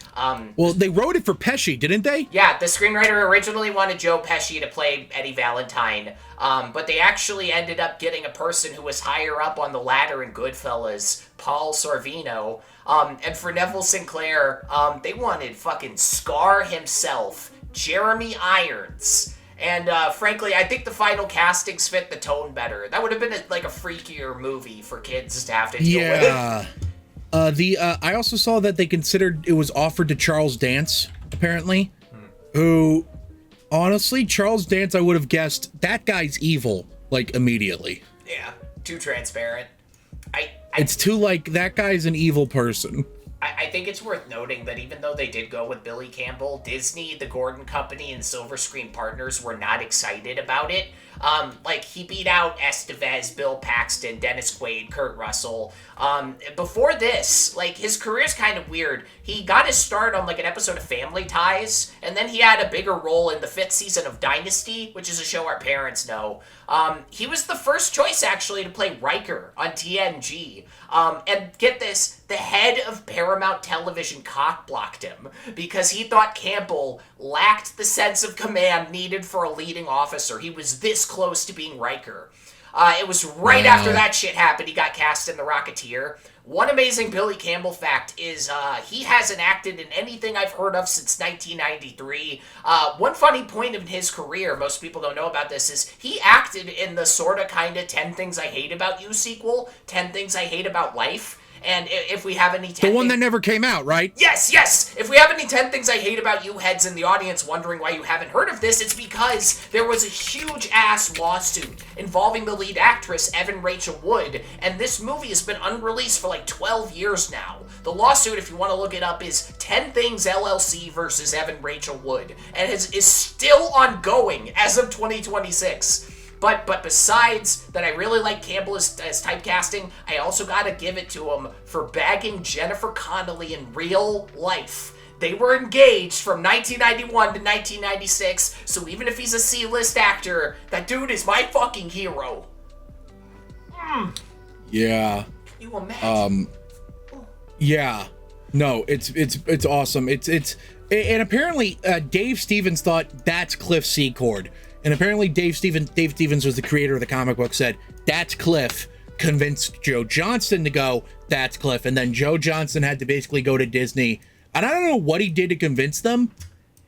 Speaker 3: Well, they wrote it for Pesci, didn't they?
Speaker 2: Yeah, the screenwriter originally wanted Joe Pesci to play Eddie Valentine, but they actually ended up getting a person who was higher up on the ladder in Goodfellas, Paul Sorvino. And for Neville Sinclair, they wanted fucking Scar himself, Jeremy Irons. And frankly, I think the final castings fit the tone better. That would have been like a freakier movie for kids to have to deal with.
Speaker 3: I also saw that they considered it was offered to Charles Dance, apparently. Who, honestly, Charles Dance, I would have guessed that guy's evil, like, immediately.
Speaker 2: Yeah, too transparent.
Speaker 3: It's too, like, that guy's an evil person.
Speaker 2: I think it's worth noting that even though they did go with Billy Campbell, Disney, the Gordon Company, and Silver Screen Partners were not excited about it. Like, he beat out Estevez, Bill Paxton, Dennis Quaid, Kurt Russell. Before this, like, his career's kind of weird. He got his start on, like, an episode of Family Ties, and then he had a bigger role in the 5th season of Dynasty, which is a show our parents know. He was the first choice, actually, to play Riker on TNG. And get this, the head of Paramount Television cock-blocked him because he thought Campbell lacked the sense of command needed for a leading officer. He was this close to being Riker. It was right after that shit happened he got cast in The Rocketeer. One amazing Billy Campbell fact is he hasn't acted in anything I've heard of since 1993. One funny point in his career, most people don't know about this, is he acted in the sorta kinda 10 Things I Hate About You sequel, 10 Things I Hate About Life. And if we have any 10
Speaker 3: The one that never came out, right?
Speaker 2: Yes! If we have any 10 Things I Hate About You heads in the audience wondering why you haven't heard of this, it's because there was a huge-ass lawsuit involving the lead actress, Evan Rachel Wood, and this movie has been unreleased for like 12 years now. The lawsuit, if you want to look it up, is 10 Things LLC versus Evan Rachel Wood, and is still ongoing as of 2026. But besides that, I really like Campbell as typecasting. I also gotta give it to him for bagging Jennifer Connelly in real life. They were engaged from 1991 to 1996, so even if he's a C-list actor, that dude is my fucking hero.
Speaker 3: Yeah.
Speaker 2: Can you imagine?
Speaker 3: Yeah. No, it's awesome. And apparently Dave Stevens thought that's Cliff Secord. And apparently Dave Stevens was the creator of the comic book, said, that's Cliff, convinced Joe Johnston to go, that's Cliff. And then Joe Johnston had to basically go to Disney. And I don't know what he did to convince them,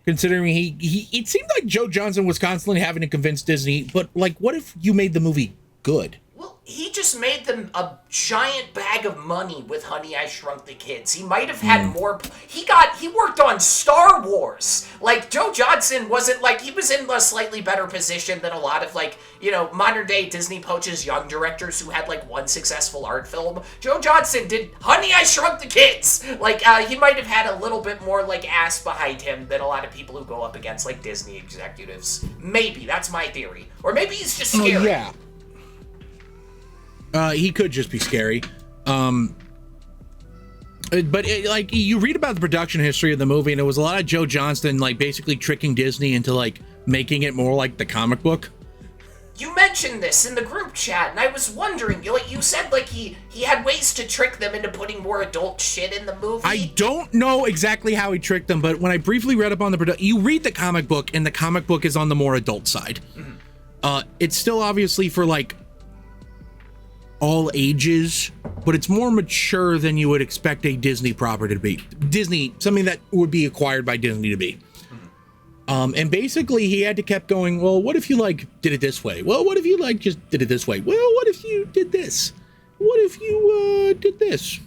Speaker 3: considering it seemed like Joe Johnston was constantly having to convince Disney, but like, what if you made the movie good?
Speaker 2: Well, he just made them a giant bag of money with Honey, I Shrunk the Kids. He might have had more. He worked on Star Wars. Like, Joe Johnston wasn't, like, he was in a slightly better position than a lot of, like, you know, modern day Disney poaches young directors who had, like, one successful art film. Joe Johnston did Honey, I Shrunk the Kids. Like, he might have had a little bit more, like, ass behind him than a lot of people who go up against, like, Disney executives. Maybe. That's my theory. Or maybe he's just scary.
Speaker 3: Oh, yeah. He could just be scary. But like, you read about the production history of the movie, and it was a lot of Joe Johnston, like, basically tricking Disney into, like, making it more like the comic book.
Speaker 2: You mentioned this in the group chat, and I was wondering, you said, like, he had ways to trick them into putting more adult shit in the movie.
Speaker 3: I don't know exactly how he tricked them, but when I briefly read up on the production, you read the comic book, and the comic book is on the more adult side. Mm-hmm. It's still obviously for, like, all ages, but it's more mature than you would expect a Disney property to be. Something that would be acquired by Disney to be. And basically he had to kept going, well, what if you, like, did it this way? Well, what if you, like, just did it this way? Well, what if you did this? What if you did this?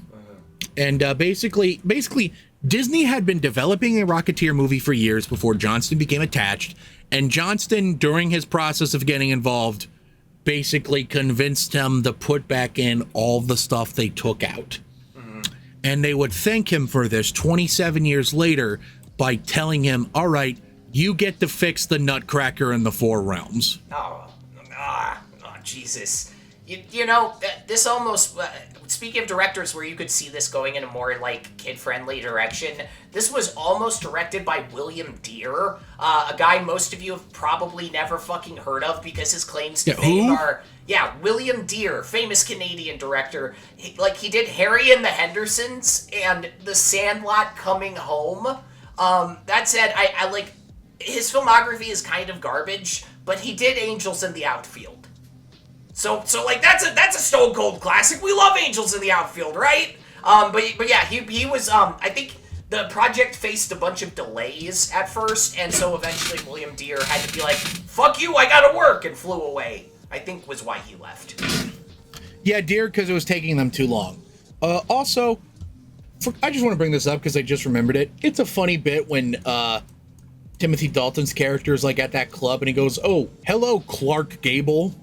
Speaker 3: And basically Disney had been developing a Rocketeer movie for years before Johnston became attached, and Johnston, during his process of getting involved, basically convinced him to put back in all the stuff they took out. And they would thank him for this 27 years later by telling him, all right, you get to fix the Nutcracker in the Four Realms.
Speaker 2: Oh, Jesus. You know, this almost, speaking of directors where you could see this going in a more, like, kid-friendly direction, this was almost directed by William Deere, a guy most of you have probably never fucking heard of because his claims to fame are... Yeah, William Deere, famous Canadian director. He did Harry and the Hendersons and The Sandlot Coming Home. That said, I like... His filmography is kind of garbage, but he did Angels in the Outfield. So like, that's a stone cold classic. We love Angels in the Outfield, right? But yeah, he was, I think the project faced a bunch of delays at first, and so eventually William Deere had to be like, fuck you, I gotta work, and flew away. I think was why he left.
Speaker 3: Yeah, Deere, because it was taking them too long. Also, I just want to bring this up because I just remembered it. It's a funny bit when Timothy Dalton's character is, like, at that club, and he goes, oh, hello, Clark Gable.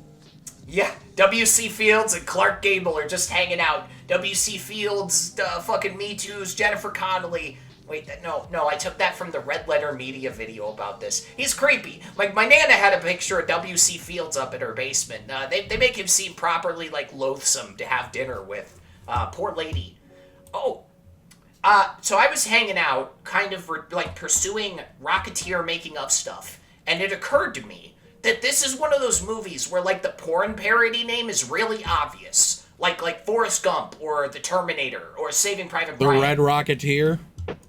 Speaker 2: Yeah, W.C. Fields and Clark Gable are just hanging out. W.C. Fields, fucking Me Too's, Jennifer Connelly. Wait, no, I took that from the Red Letter Media video about this. He's creepy. Like, my Nana had a picture of W.C. Fields up in her basement. They make him seem properly, like, loathsome to have dinner with. Poor lady. Oh, so I was hanging out, kind of, like, pursuing Rocketeer making of stuff, and it occurred to me that this is one of those movies where, like, the porn parody name is really obvious. Like Forrest Gump, or The Terminator, or Saving Private Ryan.
Speaker 3: The Red Rocketeer?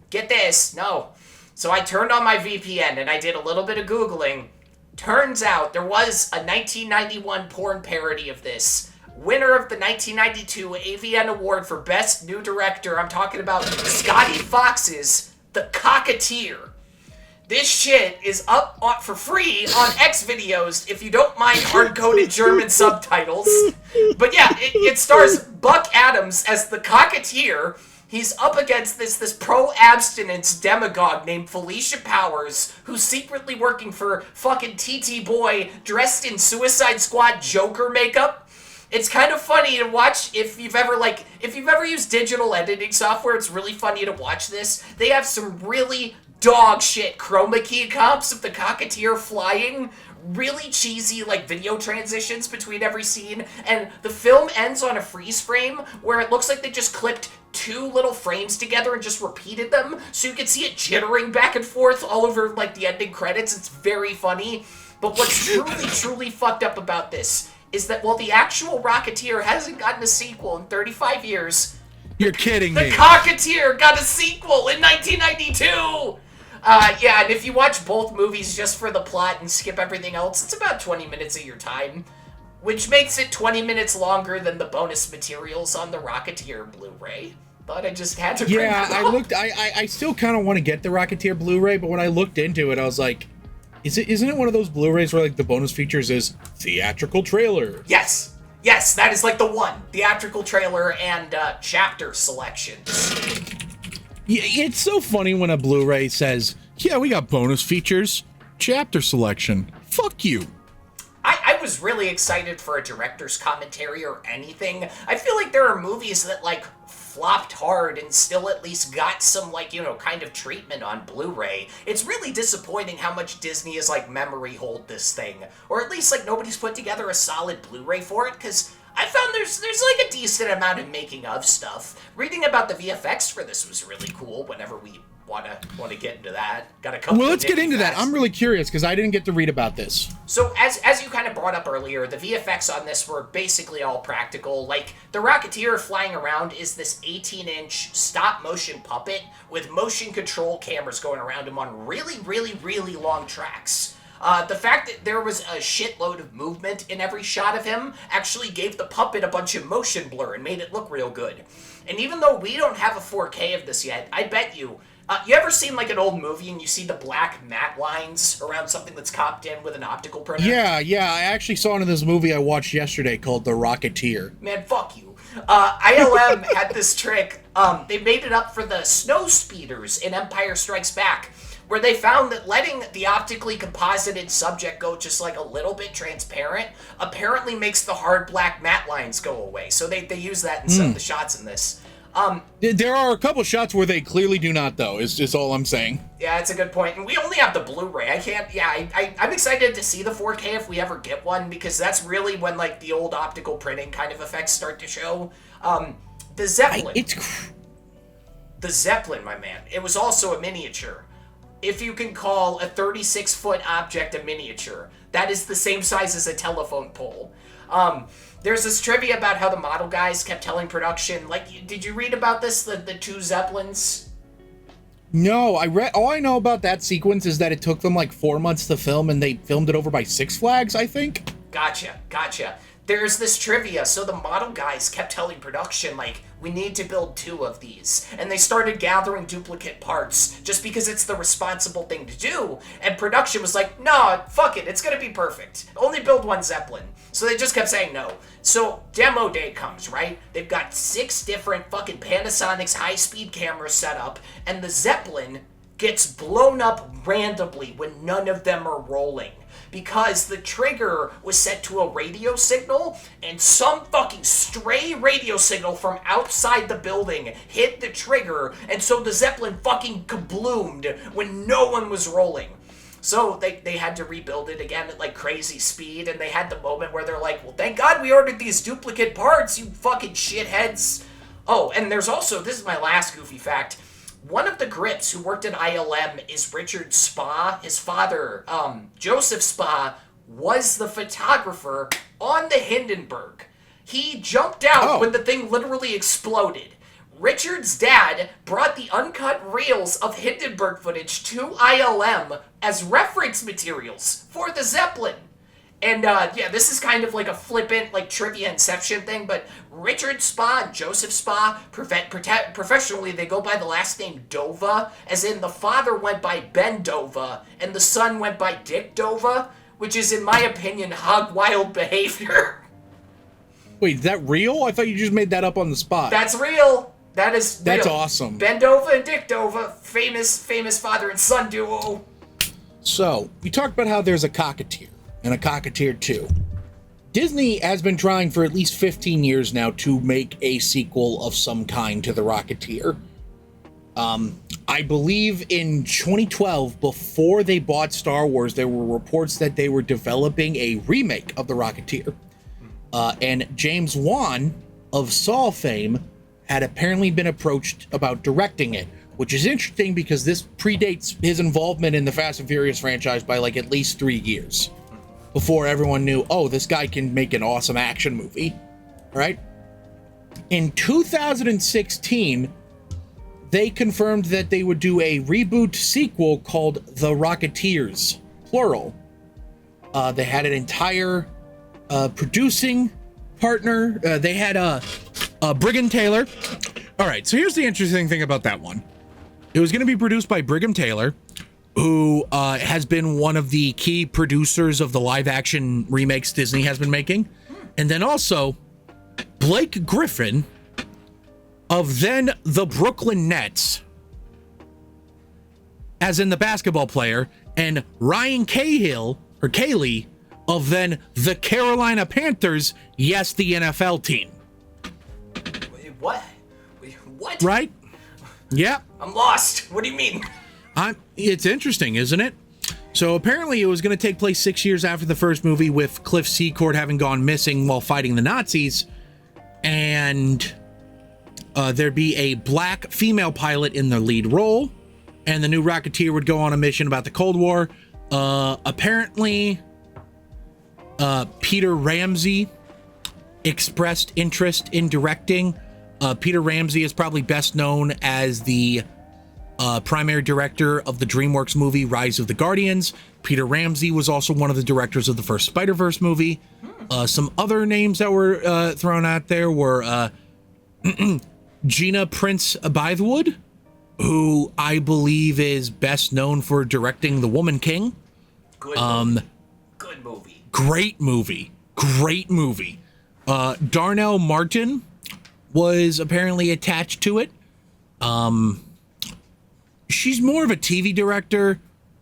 Speaker 2: Get this, no. So I turned on my VPN, and I did a little bit of Googling. Turns out there was a 1991 porn parody of this. Winner of the 1992 AVN Award for Best New Director, I'm talking about Scotty Fox's The Cocketeer. This shit is up for free on Xvideos if you don't mind hard-coded German subtitles. But yeah, it stars Buck Adams as the Cocketeer. He's up against this pro-abstinence demagogue named Felicia Powers, who's secretly working for fucking TT Boy dressed in Suicide Squad Joker makeup. It's kind of funny to watch if you've ever used digital editing software. It's really funny to watch this. They have some really dog shit chroma key comps of the Cocketeer flying, really cheesy, like, video transitions between every scene, and the film ends on a freeze frame where it looks like they just clipped two little frames together and just repeated them, so you can see it jittering back and forth all over, like, the ending credits. It's very funny. But what's truly fucked up about this is that while the actual Rocketeer hasn't gotten a sequel in 35 years...
Speaker 3: You're kidding me.
Speaker 2: The Cocketeer got a sequel in 1992! Yeah, and if you watch both movies just for the plot and skip everything else, it's about 20 minutes of your time, which makes it 20 minutes longer than the bonus materials on the Rocketeer Blu-ray. Thought I just had to bring that up.
Speaker 3: I still kind of want to get the Rocketeer Blu-ray, but when I looked into it, I was like, isn't it one of those Blu-rays where, like, the bonus features is theatrical trailer?
Speaker 2: Yes. Yes, that is like the one. Theatrical trailer and chapter selections.
Speaker 3: Yeah, it's so funny when a Blu-ray says, yeah, we got bonus features, chapter selection. Fuck you.
Speaker 2: I was really excited for a director's commentary or anything. I feel like there are movies that, like, flopped hard and still at least got some, like, you know, kind of treatment on Blu-ray. It's really disappointing how much Disney is, like, memory hold this thing. Or at least, like, nobody's put together a solid Blu-ray for it, because I found there's like a decent amount of making of stuff. Reading about the VFX for this was really cool whenever we want to get into that. Got a couple.
Speaker 3: Well, let's get into that. I'm really curious because I didn't get to read about this.
Speaker 2: So as you kind of brought up earlier, the VFX on this were basically all practical. Like, the Rocketeer flying around is this 18-inch stop-motion puppet with motion control cameras going around him on really, really, really long tracks. The fact that there was a shitload of movement in every shot of him actually gave the puppet a bunch of motion blur and made it look real good. And even though we don't have a 4K of this yet, I bet you... you ever seen, like, an old movie and you see the black matte lines around something that's copped in with an optical printer?
Speaker 3: Yeah, I actually saw it in this movie I watched yesterday called The Rocketeer.
Speaker 2: Man, fuck you. ILM had this trick. They made it up for the snow speeders in Empire Strikes Back, where they found that letting the optically composited subject go just, like, a little bit transparent apparently makes the hard black matte lines go away. So they use that in some of the shots in this.
Speaker 3: There are a couple shots where they clearly do not, though, is just all I'm saying.
Speaker 2: Yeah, that's a good point. And we only have the Blu-ray. I'm excited to see the 4K if we ever get one, because that's really when, like, the old optical printing kind of effects start to show. The Zeppelin. The Zeppelin, my man. It was also a miniature. If you can call a 36-foot object a miniature, that is the same size as a telephone pole. There's this trivia about how the model guys kept telling production, like, did you read about this, the two Zeppelins?
Speaker 3: No, all I know about that sequence is that it took them like 4 months to film and they filmed it over by Six Flags, I think.
Speaker 2: Gotcha. There's this trivia, so the model guys kept telling production, like, we need to build 2 of these. And they started gathering duplicate parts, just because it's the responsible thing to do. And production was like, no, fuck it, it's gonna be perfect. Only build 1 Zeppelin. So they just kept saying no. So demo day comes, right? They've got 6 different fucking Panasonic's high-speed cameras set up, and the Zeppelin gets blown up randomly when none of them are rolling. Because the trigger was set to a radio signal, and some fucking stray radio signal from outside the building hit the trigger, and so the Zeppelin fucking kabloomed when no one was rolling. So they had to rebuild it again at, like, crazy speed, and they had the moment where they're like, well, thank God we ordered these duplicate parts, you fucking shitheads. Oh, and there's also, this is my last goofy fact, one of the grips who worked at ILM is Richard Spa. His father, Joseph Spa, was the photographer on the Hindenburg. He jumped out when the thing literally exploded. Richard's dad brought the uncut reels of Hindenburg footage to ILM as reference materials for the Zeppelin. And, yeah, this is kind of like a flippant, like, trivia inception thing, but Richard Spa and Joseph Spa, professionally, they go by the last name Dova, as in the father went by Ben Dova, and the son went by Dick Dova, which is, in my opinion, hog wild behavior.
Speaker 3: Wait, is that real? I thought you just made that up on the spot.
Speaker 2: That's real. That's real.
Speaker 3: Awesome.
Speaker 2: Ben Dova and Dick Dova, famous father and son duo.
Speaker 3: So, you talked about how there's a Rocketeer and a Rocketeer 2. Disney has been trying for at least 15 years now to make a sequel of some kind to the Rocketeer. I believe in 2012, before they bought Star Wars, there were reports that they were developing a remake of the Rocketeer. And James Wan of Saw fame had apparently been approached about directing it, which is interesting because this predates his involvement in the Fast and Furious franchise by, like, at least 3 years. Before everyone knew, oh, this guy can make an awesome action movie, right? In 2016, they confirmed that they would do a reboot sequel called The Rocketeers, plural. They had an entire producing partner. They had Brigham Taylor. All right, so here's the interesting thing about that one. It was going to be produced by Brigham Taylor, who has been one of the key producers of the live-action remakes Disney has been making. And then also Blake Griffin of then the Brooklyn Nets, as in the basketball player, and Ryan Cahill, or Cayley, of then the Carolina Panthers, yes, the NFL team.
Speaker 2: Wait, what? What?
Speaker 3: Right? Yep.
Speaker 2: I'm lost. What do you mean?
Speaker 3: It's interesting, isn't it? So apparently it was going to take place 6 years after the first movie, with Cliff Secord having gone missing while fighting the Nazis, and there'd be a black female pilot in the lead role, and the new Rocketeer would go on a mission about the Cold War. Apparently, Peter Ramsey expressed interest in directing. Peter Ramsey is probably best known as the primary director of the DreamWorks movie Rise of the Guardians. Peter Ramsey was also one of the directors of the first Spider-Verse movie. Some other names that were thrown out there were Gina Prince Bythewood, who I believe is best known for directing The Woman King.
Speaker 2: Good movie. Good movie.
Speaker 3: Great movie. Great movie. Darnell Martin was apparently attached to it. She's more of a TV director.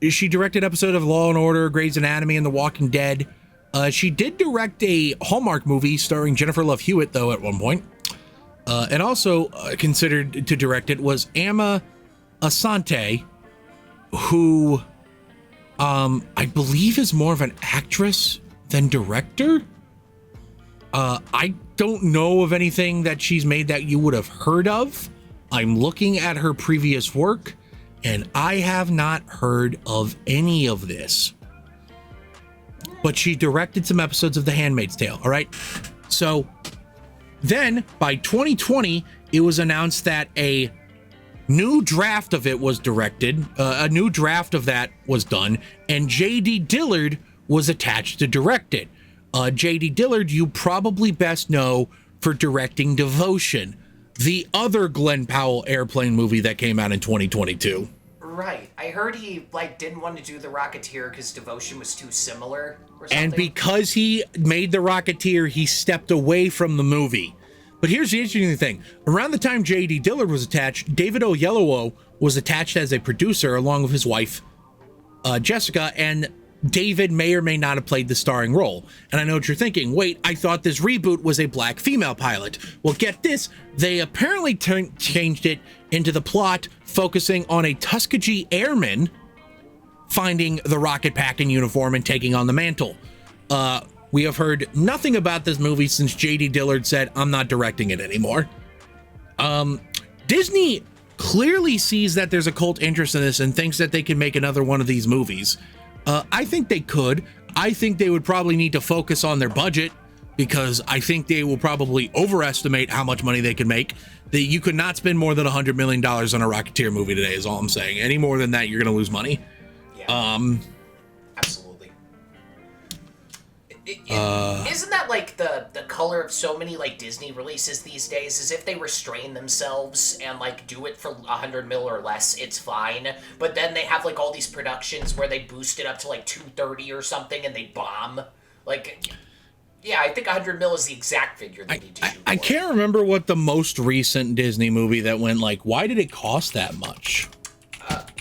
Speaker 3: She directed episodes of Law and Order, Grey's Anatomy, and The Walking Dead. She did direct a Hallmark movie starring Jennifer Love Hewitt, though, at one point. And also considered to direct it was Amma Asante, who I believe is more of an actress than director. I don't know of anything that she's made that you would have heard of. I'm looking at her previous work, and I have not heard of any of this. But she directed some episodes of The Handmaid's Tale, all right? So then, by 2020, it was announced that a new draft of it was directed, a new draft of that was done, and J.D. Dillard was attached to direct it. J.D. Dillard, you probably best know for directing Devotion, the other Glenn Powell airplane movie that came out in 2022.
Speaker 2: Right. I heard he, didn't want to do The Rocketeer because Devotion was too similar or something.
Speaker 3: And because he made The Rocketeer, he stepped away from the movie. But here's the interesting thing. Around the time J.D. Dillard was attached, David Oyelowo was attached as a producer along with his wife, Jessica, and David may or may not have played the starring role. And I know what you're thinking. Wait, I thought this reboot was a black female pilot. Well, get this. They apparently changed it into the plot focusing on a Tuskegee airman finding the rocket pack in uniform and taking on the mantle. We have heard nothing about this movie since J.D. Dillard said, I'm not directing it anymore. Disney clearly sees that there's a cult interest in this and thinks that they can make another one of these movies. I think they could. I think they would probably need to focus on their budget, because I think they will probably overestimate how much money they can make. That you could not spend more than $100 million on a Rocketeer movie today is all I'm saying. Any more than that, you're going to lose money.
Speaker 2: Yeah. Absolutely. Isn't that the color of so many Disney releases these days? Is if they restrain themselves and do it for 100 mil or less, it's fine. But then they have all these productions where they boost it up to 230 or something and they bomb. Yeah, I think 100 mil is the exact figure they need to shoot for.
Speaker 3: I can't remember what the most recent Disney movie that went why did it cost that much?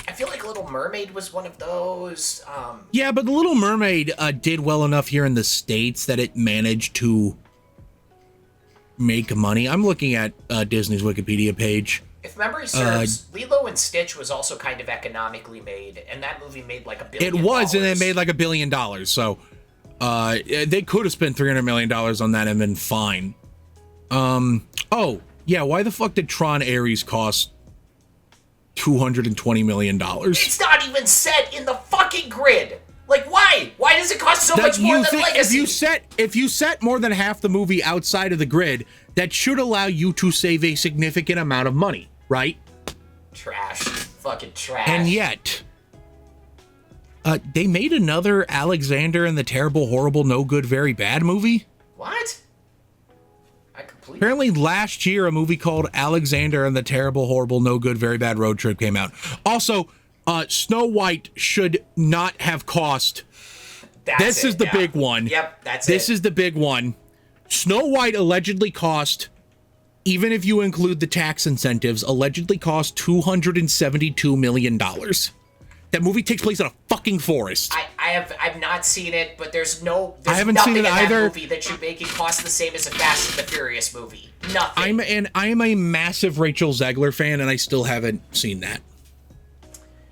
Speaker 2: I feel like Little Mermaid was one of those.
Speaker 3: Yeah, but The Little Mermaid did well enough here in the States that it managed to make money. I'm looking at Disney's Wikipedia page.
Speaker 2: If memory serves, Lilo and Stitch was also kind of economically made, and that movie made $1 billion.
Speaker 3: It was, and it made $1 billion. So they could have spent $300 million on that and been fine. Oh, yeah, why the fuck did Tron Ares cost $220 million?
Speaker 2: It's not even set in the fucking grid. Why? Why does it cost so much more than Legacy?
Speaker 3: If you set more than half the movie outside of the grid, that should allow you to save a significant amount of money, right?
Speaker 2: Trash. Fucking trash.
Speaker 3: And yet, they made another Alexander and the Terrible, Horrible, No Good, Very Bad movie?
Speaker 2: What?
Speaker 3: Apparently last year, a movie called Alexander and the Terrible, Horrible, No Good, Very Bad Road Trip came out. Also, Snow White should not have cost. This is the big one.
Speaker 2: Yep, that's
Speaker 3: This is the big one. Snow White allegedly cost, even if you include the tax incentives, allegedly cost $272 million. That movie takes place in a fucking forest.
Speaker 2: I've not seen it, but there's
Speaker 3: I haven't
Speaker 2: nothing
Speaker 3: seen it
Speaker 2: in that
Speaker 3: either.
Speaker 2: movie that should make it cost the same as a Fast and the Furious movie. Nothing.
Speaker 3: I am a massive Rachel Zegler fan, and I still haven't seen that.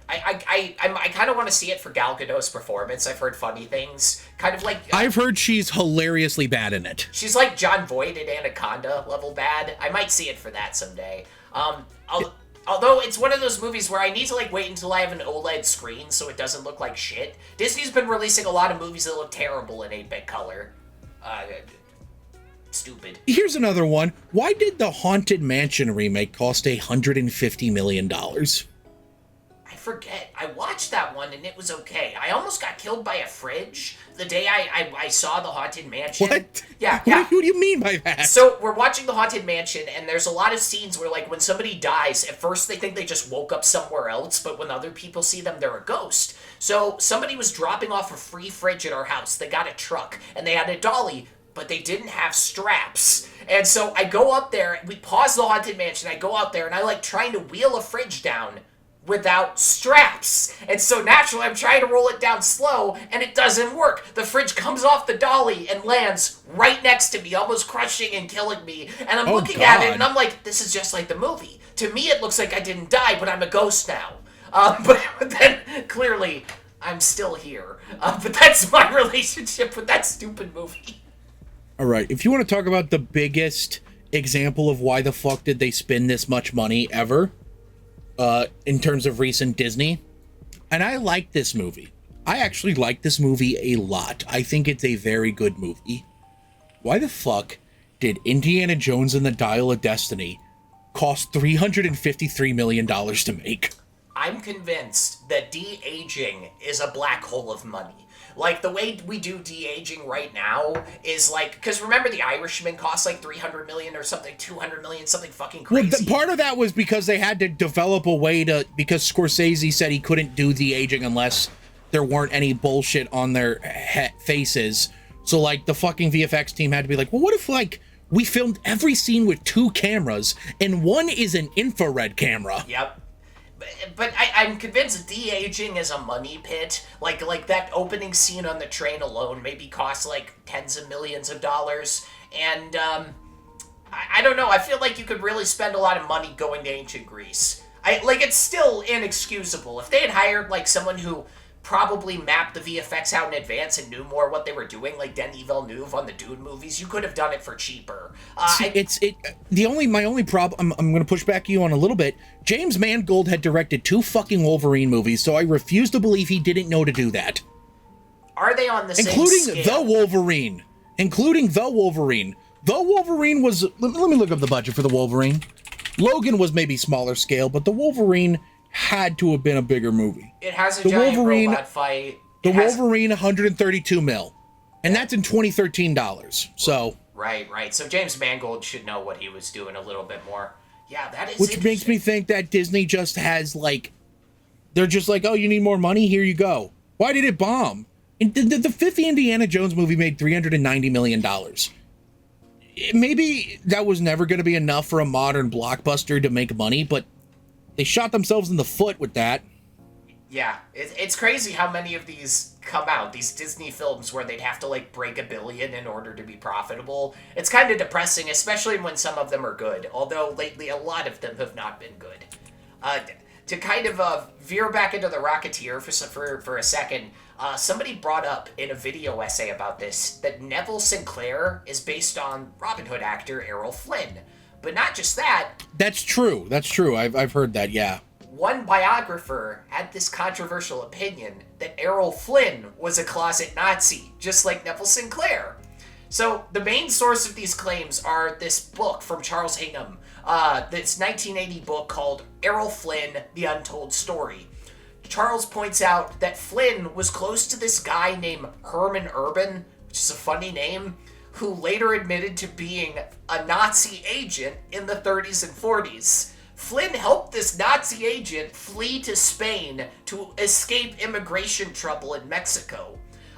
Speaker 2: I kind of want to see it for Gal Gadot's performance. I've heard funny things. Kind of like...
Speaker 3: I've heard she's hilariously bad in it.
Speaker 2: She's like John Voight in Anaconda level bad. I might see it for that someday. Although it's one of those movies where I need to like wait until I have an OLED screen so it doesn't look like shit. Disney's been releasing a lot of movies that look terrible in 8-bit color. Stupid.
Speaker 3: Here's another one. Why did the Haunted Mansion remake cost $150 million?
Speaker 2: I forget. I watched that one and it was okay. I almost got killed by a fridge the day I saw the Haunted Mansion.
Speaker 3: What?
Speaker 2: Yeah.
Speaker 3: What do you mean by that?
Speaker 2: So we're watching the Haunted Mansion and there's a lot of scenes where like when somebody dies, at first they think they just woke up somewhere else, but when other people see them, they're a ghost. So somebody was dropping off a free fridge at our house. They got a truck and they had a dolly, but they didn't have straps. And so I go up there, we pause the Haunted Mansion, I go out there and I like trying to wheel a fridge down without straps. And so naturally I'm trying to roll it down slow and it doesn't work. The fridge comes off the dolly and lands right next to me, almost crushing and killing me. And I'm looking at it and I'm like, this is just like the movie. To me it looks like I didn't die, but I'm a ghost now. But then clearly I'm still here. But that's my relationship with that stupid movie.
Speaker 3: All right, if you want to talk about the biggest example of why the fuck did they spend this much money ever, in terms of recent Disney, and I like this movie. I actually like this movie a lot. I think it's a very good movie. Why the fuck did Indiana Jones and the Dial of Destiny cost $353 million to make?
Speaker 2: I'm convinced that de-aging is a black hole of money. Like, the way we do de-aging right now is like... Because remember, The Irishman cost like $300 million or something, $200 million, something fucking crazy.
Speaker 3: Well, part of that was because they had to develop a way to... Because Scorsese said he couldn't do de-aging unless there weren't any bullshit on their faces. So, like, the fucking VFX team had to be like, well, what if, like, we filmed every scene with 2 cameras and one is an infrared camera?
Speaker 2: Yep. But I'm convinced de-aging is a money pit. Like that opening scene on the train alone maybe costs like tens of millions of dollars. And I don't know. I feel like you could really spend a lot of money going to ancient Greece. It's still inexcusable. If they had hired like someone who probably mapped the VFX out in advance and knew more what they were doing, like Denis Villeneuve on the Dune movies, you could have done it for cheaper. My only problem, I'm going to push back you on a little bit.
Speaker 3: James Mangold had directed 2 fucking Wolverine movies, so I refuse to believe he didn't know to do that.
Speaker 2: Are they on the same
Speaker 3: Including
Speaker 2: scale?
Speaker 3: The Wolverine. The Wolverine was... Let me look up the budget for The Wolverine. Logan was maybe smaller scale, but The Wolverine had to have been a bigger movie.
Speaker 2: It has a giant robot fight.
Speaker 3: Wolverine, 132 mil. And that's in 2013 dollars. So...
Speaker 2: Right. So James Mangold should know what he was doing a little bit more. Yeah, that is
Speaker 3: Which makes me think that Disney just has, like... They're just like, oh, you need more money? Here you go. Why did it bomb? The fifth Indiana Jones movie made $390 million. Maybe that was never going to be enough for a modern blockbuster to make money, but they shot themselves in the foot with that.
Speaker 2: Yeah, it's crazy how many of these come out, these Disney films where they'd have to, like, break $1 billion in order to be profitable. It's kind of depressing, especially when some of them are good, although lately a lot of them have not been good. To kind of veer back into the Rocketeer for a second, somebody brought up in a video essay about this that Neville Sinclair is based on Robin Hood actor Errol Flynn. But not just that.
Speaker 3: That's true. I've heard that, yeah.
Speaker 2: One biographer had this controversial opinion that Errol Flynn was a closet Nazi, just like Neville Sinclair. So the main source of these claims are this book from Charles Hingham, this 1980 book called Errol Flynn, The Untold Story. Charles points out that Flynn was close to this guy named Herman Urban, which is a funny name, who later admitted to being a Nazi agent in the 30s and 40s. Flynn helped this Nazi agent flee to Spain to escape immigration trouble in Mexico.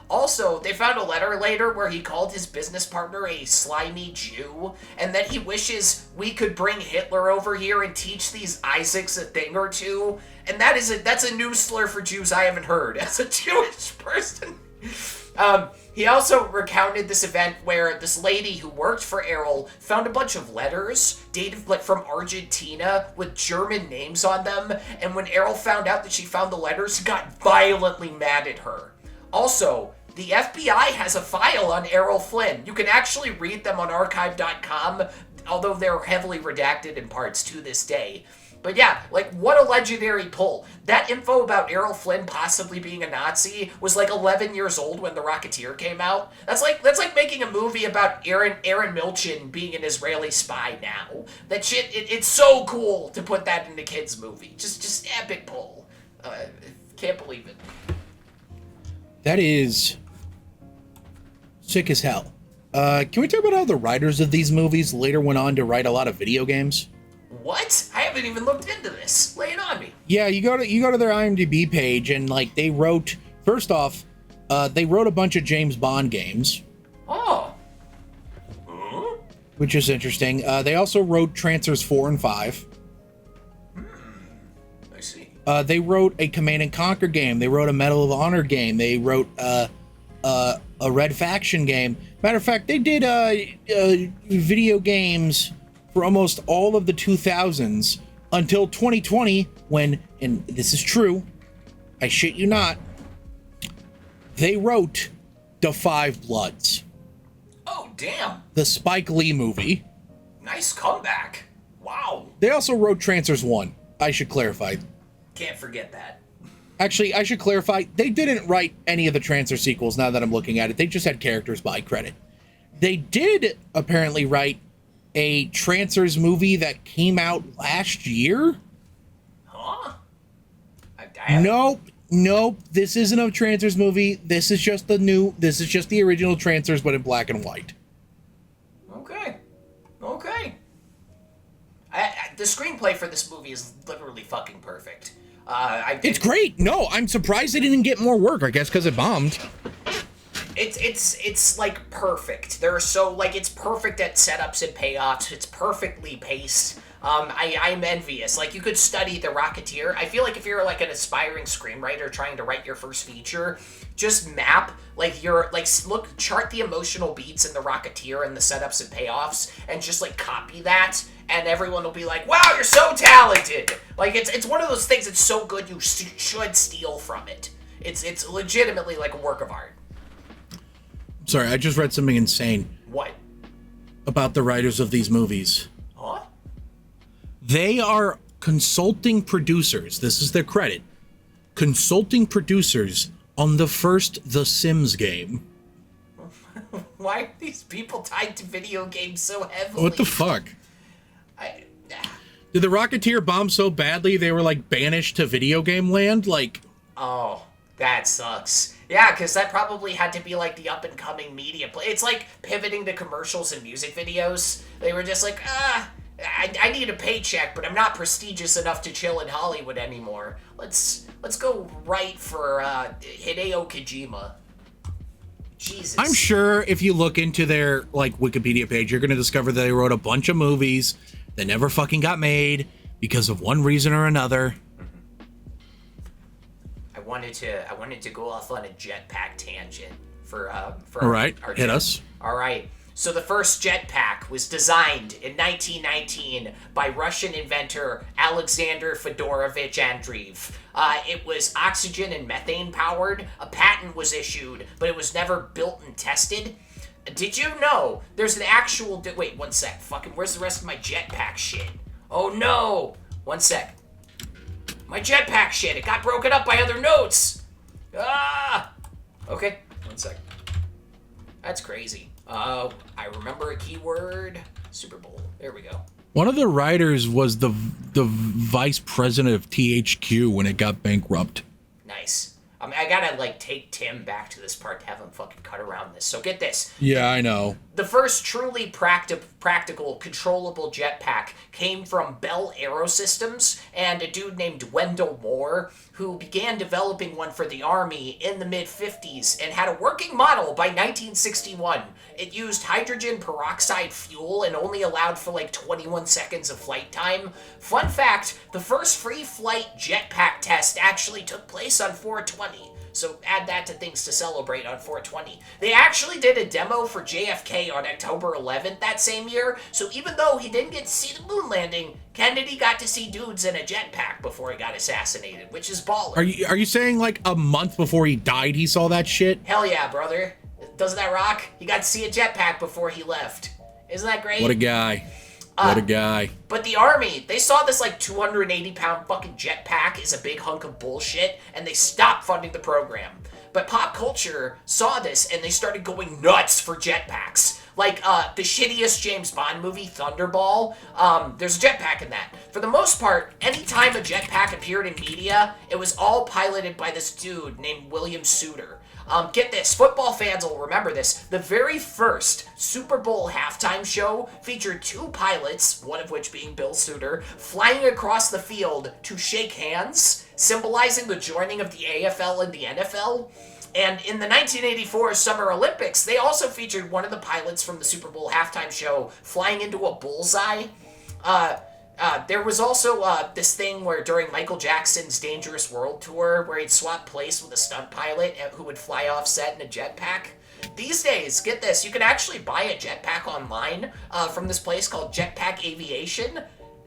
Speaker 2: Also, they found a letter later where he called his business partner a slimy Jew, and that he wishes we could bring Hitler over here and teach these Isaacs a thing or two. And that's a new slur for Jews I haven't heard as a Jewish person. He also recounted this event where this lady who worked for Errol found a bunch of letters dated from Argentina with German names on them, and when Errol found out that she found the letters, he got violently mad at her. Also, the FBI has a file on Errol Flynn. You can actually read them on archive.com, although they're heavily redacted in parts to this day. But yeah, what a legendary pull. That info about Errol Flynn possibly being a Nazi was 11 years old when The Rocketeer came out. That's like making a movie about Aaron Milchin being an Israeli spy now. That shit, it's so cool to put that in a kid's movie. Just epic pull. Can't believe it.
Speaker 3: That is sick as hell. Can we talk about how the writers of these movies later went on to write a lot of video games?
Speaker 2: What? I haven't even looked into this. Lay it on me.
Speaker 3: Yeah, you go to their IMDb page and they wrote, first off, they wrote a bunch of James Bond games.
Speaker 2: Oh.
Speaker 3: Which is interesting. They also wrote Trancers 4 and 5.
Speaker 2: I see.
Speaker 3: They wrote a Command and Conquer game. They wrote a Medal of Honor game. They wrote a Red Faction game. Matter of fact, they did video games for almost all of the 2000s until 2020 when, and this is true, I shit you not, they wrote The Five Bloods.
Speaker 2: Oh, damn.
Speaker 3: The Spike Lee movie.
Speaker 2: Nice comeback. Wow.
Speaker 3: They also wrote Trancers 1. I should clarify.
Speaker 2: Can't forget that.
Speaker 3: Actually, I should clarify, they didn't write any of the Trancer sequels now that I'm looking at it. They just had characters by credit. They did apparently write a Trancers movie that came out last year?
Speaker 2: Huh?
Speaker 3: Nope. This isn't a Trancers movie. This is just the original Trancers, but in black and white.
Speaker 2: Okay. The screenplay for this movie is literally fucking perfect.
Speaker 3: It's great. No, I'm surprised they didn't get more work. I guess because it bombed.
Speaker 2: It's perfect. They're so it's perfect at setups and payoffs. It's perfectly paced. I'm envious. You could study The Rocketeer. I feel like if you're an aspiring screenwriter trying to write your first feature, just map chart the emotional beats in The Rocketeer and the setups and payoffs, and just copy that, and everyone will be like, "Wow, you're so talented!" It's one of those things that's so good you should steal from it. It's legitimately a work of art.
Speaker 3: Sorry, I just read something insane.
Speaker 2: What?
Speaker 3: About the writers of these movies.
Speaker 2: Huh?
Speaker 3: They are consulting producers. This is their credit. Consulting producers on the first The Sims game.
Speaker 2: Why are these people tied to video games so heavily?
Speaker 3: What the fuck? Did The Rocketeer bomb so badly they were banished to video game land?
Speaker 2: Oh, that sucks. Yeah, because that probably had to be the up-and-coming media play. It's pivoting to commercials and music videos. They were just I need a paycheck, but I'm not prestigious enough to chill in Hollywood anymore. Let's go write for Hideo Kojima. Jesus.
Speaker 3: I'm sure if you look into their Wikipedia page, you're going to discover that they wrote a bunch of movies that never fucking got made because of one reason or another.
Speaker 2: I wanted to go off on a jetpack tangent for
Speaker 3: all right,
Speaker 2: our
Speaker 3: hit us.
Speaker 2: All right. So the first jetpack was designed in 1919 by Russian inventor Alexander Fedorovich Andreev. It was oxygen and methane powered. A patent was issued, but it was never built and tested. Did you know there's an actual... Wait, one sec. Fucking, where's the rest of my jetpack shit? Oh no! One sec. My jetpack shit, it got broken up by other notes! Ah! Okay, one sec. That's crazy. I remember a keyword. Super Bowl. There we go.
Speaker 3: One of the writers was the vice president of THQ when it got bankrupt.
Speaker 2: Nice. I gotta take Tim back to this part to have him fucking cut around this. So get this.
Speaker 3: Yeah, I know.
Speaker 2: The first truly practical practical, controllable jetpack came from Bell Aerosystems and a dude named Wendell Moore, who began developing one for the Army in the mid-50s and had a working model by 1961. It used hydrogen peroxide fuel and only allowed for like 21 seconds of flight time. Fun fact, the first free flight jetpack test actually took place on 420. So add that to things to celebrate on 420. They actually did a demo for JFK on October 11th that same year, so even though he didn't get to see the moon landing, Kennedy got to see dudes in a jetpack before he got assassinated, which is baller.
Speaker 3: Are you saying like a month before he died he saw that shit?
Speaker 2: Hell yeah, brother. Doesn't that rock? He got to see a jetpack before he left. Isn't that great?
Speaker 3: What a guy. What a guy.
Speaker 2: But the Army, they saw this like 280-pound fucking jetpack is a big hunk of bullshit, and they stopped funding the program. But pop culture saw this, and they started going nuts for jetpacks. Like the shittiest James Bond movie, Thunderball, there's a jetpack in that. For the most part, anytime a jetpack appeared in media, it was all piloted by this dude named William Suter. Get this, football fans will remember this. The very first Super Bowl halftime show featured two pilots, one of which being Bill Suter, flying across the field to shake hands, symbolizing the joining of the AFL and the NFL. And in the 1984 Summer Olympics, they also featured one of the pilots from the Super Bowl halftime show flying into a bullseye. There was also this thing where during Michael Jackson's Dangerous World Tour, where he'd swap place with a stunt pilot who would fly off set in a jetpack. These days, get this, you can actually buy a jetpack online from this place called Jetpack Aviation.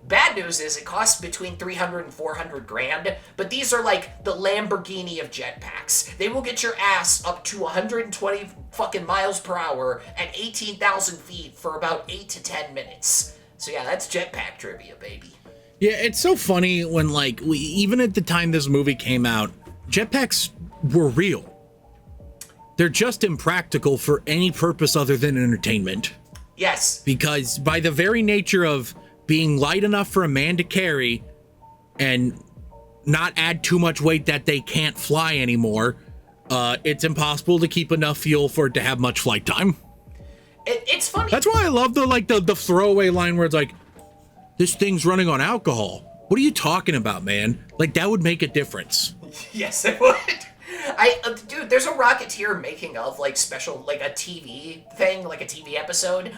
Speaker 2: Bad news is it costs between 300 and 400 grand, but these are like the Lamborghini of jetpacks. They will get your ass up to 120 fucking miles per hour at 18,000 feet for about 8 to 10 minutes. So yeah, that's jetpack trivia, baby.
Speaker 3: Yeah, it's so funny when like even at the time this movie came out, jetpacks were real. They're just impractical for any purpose other than entertainment.
Speaker 2: Yes.
Speaker 3: Because by the very nature of being light enough for a man to carry and not add too much weight that they can't fly anymore, it's impossible to keep enough fuel for it to have much flight time.
Speaker 2: It's funny.
Speaker 3: That's why I love the throwaway line where it's like, this thing's running on alcohol. What are you talking about, man? Like, that would make a difference.
Speaker 2: Yes, it would. Dude, there's a Rocketeer making of, like, special, like, a TV thing, like a TV episode.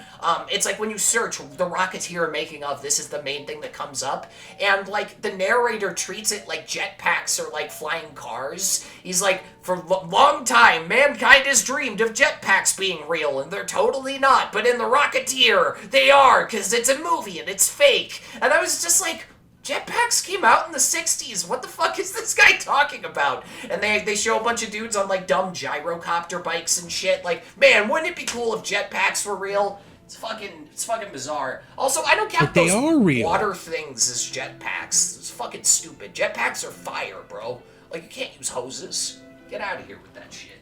Speaker 2: It's like when you search the Rocketeer making of, this is the main thing that comes up. And, like, the narrator treats it like jetpacks are like flying cars. He's like, for a long time, mankind has dreamed of jetpacks being real, and they're totally not. But in the Rocketeer, they are, because it's a movie and it's fake. And I was just like, jetpacks came out in the 60s. What the fuck is this guy talking about? And they show a bunch of dudes on like dumb gyrocopter bikes and shit. Like, man, wouldn't it be cool if jetpacks were real? It's fucking bizarre. Also, I don't count those water things as jetpacks. It's fucking stupid. Jetpacks are fire, bro. Like, you can't use hoses. Get out of here with that shit.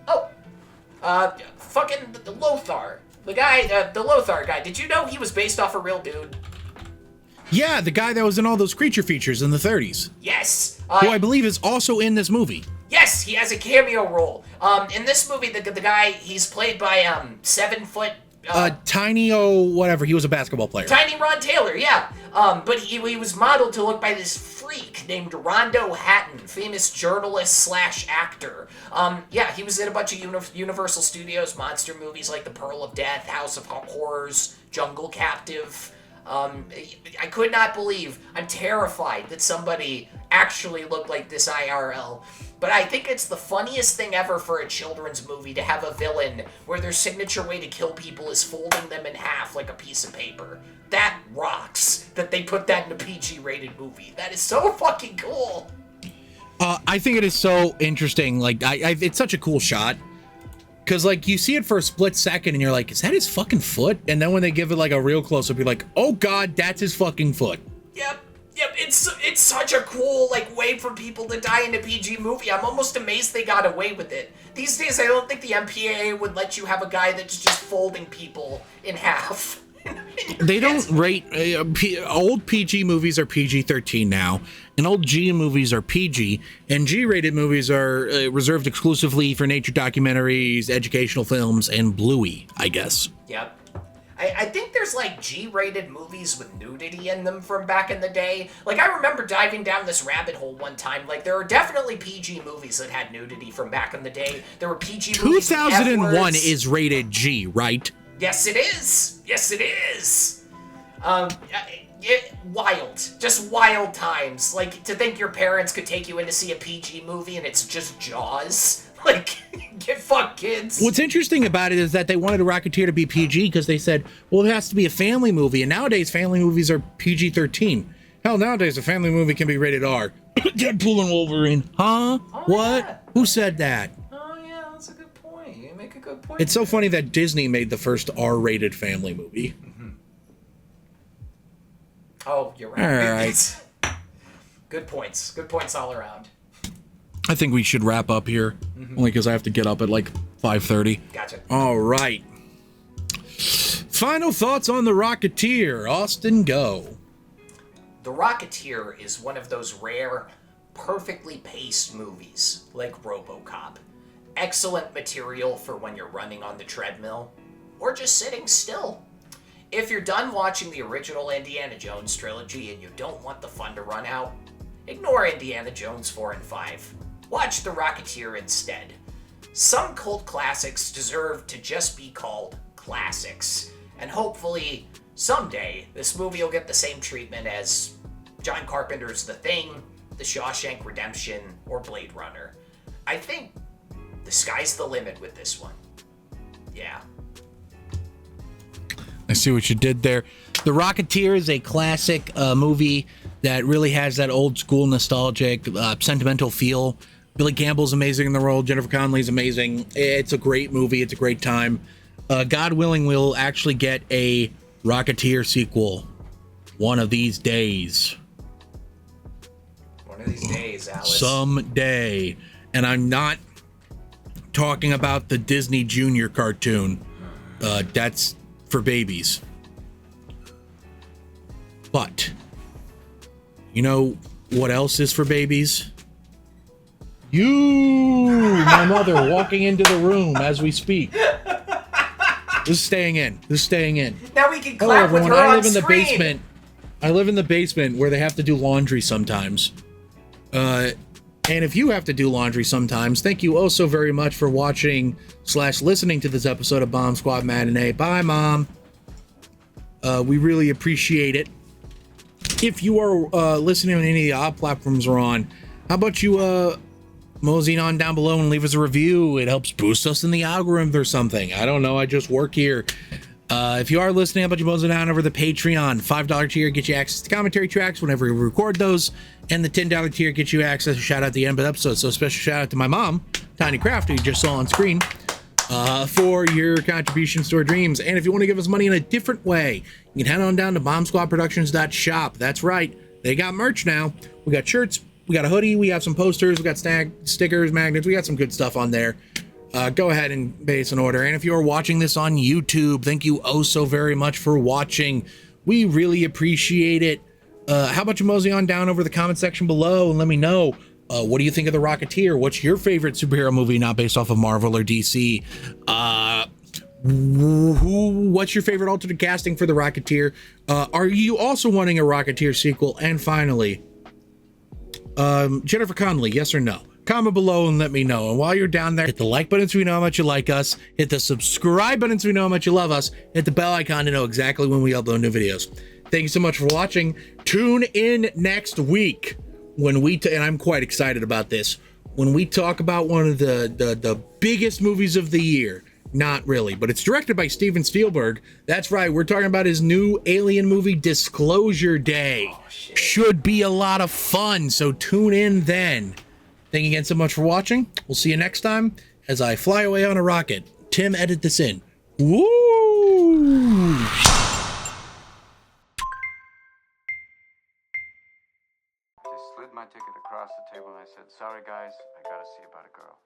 Speaker 2: Oh, fucking the Lothar. The guy, the Lothar guy. Did you know he was based off a real dude?
Speaker 3: Yeah, the guy that was in all those creature features in the 30s.
Speaker 2: Yes.
Speaker 3: Who I believe is also in this movie.
Speaker 2: Yes, he has a cameo role. In this movie, the guy, he's played by 7 foot...
Speaker 3: Tiny, whatever, he was a basketball player.
Speaker 2: Tiny Ron Taylor, yeah. But he was modeled to look by this freak named Rondo Hatton, famous journalist slash actor. Yeah, he was in a bunch of Universal Studios monster movies like The Pearl of Death, House of Horrors, Jungle Captive. I could not believe, I'm terrified that somebody actually looked like this IRL. But I think it's the funniest thing ever for a children's movie to have a villain where their signature way to kill people is folding them in half like a piece of paper. That rocks that they put that in a PG-rated movie. That is so fucking cool.
Speaker 3: I think it is so interesting. Like, it's such a cool shot. Because, like, you see it for a split second and you're like, is that his fucking foot? And then when they give it, like, a real close-up, you're like, oh, God, that's his fucking foot.
Speaker 2: Yep. It's such a cool, like, way for people to die in a PG movie. I'm almost amazed they got away with it. These days, I don't think the MPAA would let you have a guy that's just folding people in half.
Speaker 3: They don't rate... old PG movies are PG-13 now, and old G movies are PG, and G-rated movies are reserved exclusively for nature documentaries, educational films, and Bluey, I guess.
Speaker 2: Yep. I think there's like G-rated movies with nudity in them from back in the day. Like I remember diving down this rabbit hole one time. Like there are definitely PG movies that had nudity from back in the day. There were PG movies.
Speaker 3: 2001 is rated G, right?
Speaker 2: Yes, it is. Yes, it is. Wild. Just wild times. Like to think your parents could take you in to see a PG movie and it's just Jaws. Like, get fucked, kids.
Speaker 3: What's interesting about it is that they wanted a Rocketeer to be PG because they said, well, it has to be a family movie. And nowadays, family movies are PG-13. Hell, nowadays, a family movie can be rated R. Deadpool and Wolverine. Huh?
Speaker 2: Oh,
Speaker 3: what?
Speaker 2: Yeah.
Speaker 3: Who said that?
Speaker 2: Oh, yeah, that's a good point. You make a good point.
Speaker 3: It's so funny that Disney made the first R-rated family movie.
Speaker 2: Mm-hmm. Oh, you're right.
Speaker 3: All right.
Speaker 2: Good points. Good points all around.
Speaker 3: I think we should wrap up here, only because I have to get up at like 5:30.
Speaker 2: Gotcha.
Speaker 3: All right. Final thoughts on The Rocketeer. Austin, go.
Speaker 2: The Rocketeer is one of those rare, perfectly paced movies, like RoboCop. Excellent material for when you're running on the treadmill, or just sitting still. If you're done watching the original Indiana Jones trilogy and you don't want the fun to run out, ignore Indiana Jones 4 and 5. Watch The Rocketeer instead. Some cult classics deserve to just be called classics, and hopefully, someday, this movie will get the same treatment as John Carpenter's The Thing, The Shawshank Redemption, or Blade Runner. I think the sky's the limit with this one. Yeah.
Speaker 3: I see what you did there. The Rocketeer is a classic movie that really has that old school nostalgic, sentimental feel. Billy Campbell's amazing in the role. Jennifer Connelly's amazing. It's a great movie. It's a great time. God willing, we'll actually get a Rocketeer sequel one of these days.
Speaker 2: One of these days, Alice.
Speaker 3: Someday. And I'm not talking about the Disney Junior cartoon. That's for babies. But you know what else is for babies? You, my mother, walking into the room as we speak. This is staying in. This is staying in.
Speaker 2: Now we can
Speaker 3: Hello,
Speaker 2: clap with
Speaker 3: everyone.
Speaker 2: her
Speaker 3: I
Speaker 2: on
Speaker 3: live in the
Speaker 2: screen.
Speaker 3: basement. I live in the basement where they have to do laundry sometimes. And if you have to do laundry sometimes, thank you oh so very much for watching / listening to this episode of Bomb Squad Matinee. Bye, Mom. We really appreciate it. If you are listening on any of the odd platforms we're on, how about you moseying on down below and leave us a review? It helps boost us in the algorithm or something. I don't know. I just work here. If you are listening, how about you mosey down over the Patreon? $5 tier gets you access to commentary tracks whenever we record those, and the $10 tier gets you access to shout out at the end of the episode. So a special shout out to my mom, Tiny Craft, who you just saw on screen, for your contributions to our dreams. And if you want to give us money in a different way, you can head on down to bombsquadproductions.shop. That's right. They got merch now. We got shirts. We got a hoodie. We have some posters. We got stickers, magnets. We got some good stuff on there. Go ahead and base an order. And if you're watching this on YouTube, thank you oh so very much for watching. We really appreciate it. How about you mosey on down over the comment section below and let me know, what do you think of The Rocketeer? What's your favorite superhero movie not based off of Marvel or DC? What's your favorite alternate casting for The Rocketeer? Are you also wanting a Rocketeer sequel? And finally, Jennifer Connelly, yes or no? Comment below and let me know. And while you're down there, hit the like button so we know how much you like us. Hit the subscribe button so we know how much you love us. Hit the bell icon to know exactly when we upload new videos. Thank you so much for watching. Tune in next week when we, and I'm quite excited about this, when we talk about one of the biggest movies of the year. Not really, but it's directed by Steven Spielberg. That's right, we're talking about his new alien movie, Disclosure Day.
Speaker 2: Oh, shit.
Speaker 3: Should be a lot of fun, so tune in then. Thank you again so much for watching. We'll see you next time as I fly away on a rocket. Tim, edit this in. Woo!
Speaker 5: They slid my ticket across the table and I said, sorry guys, I gotta see about a girl.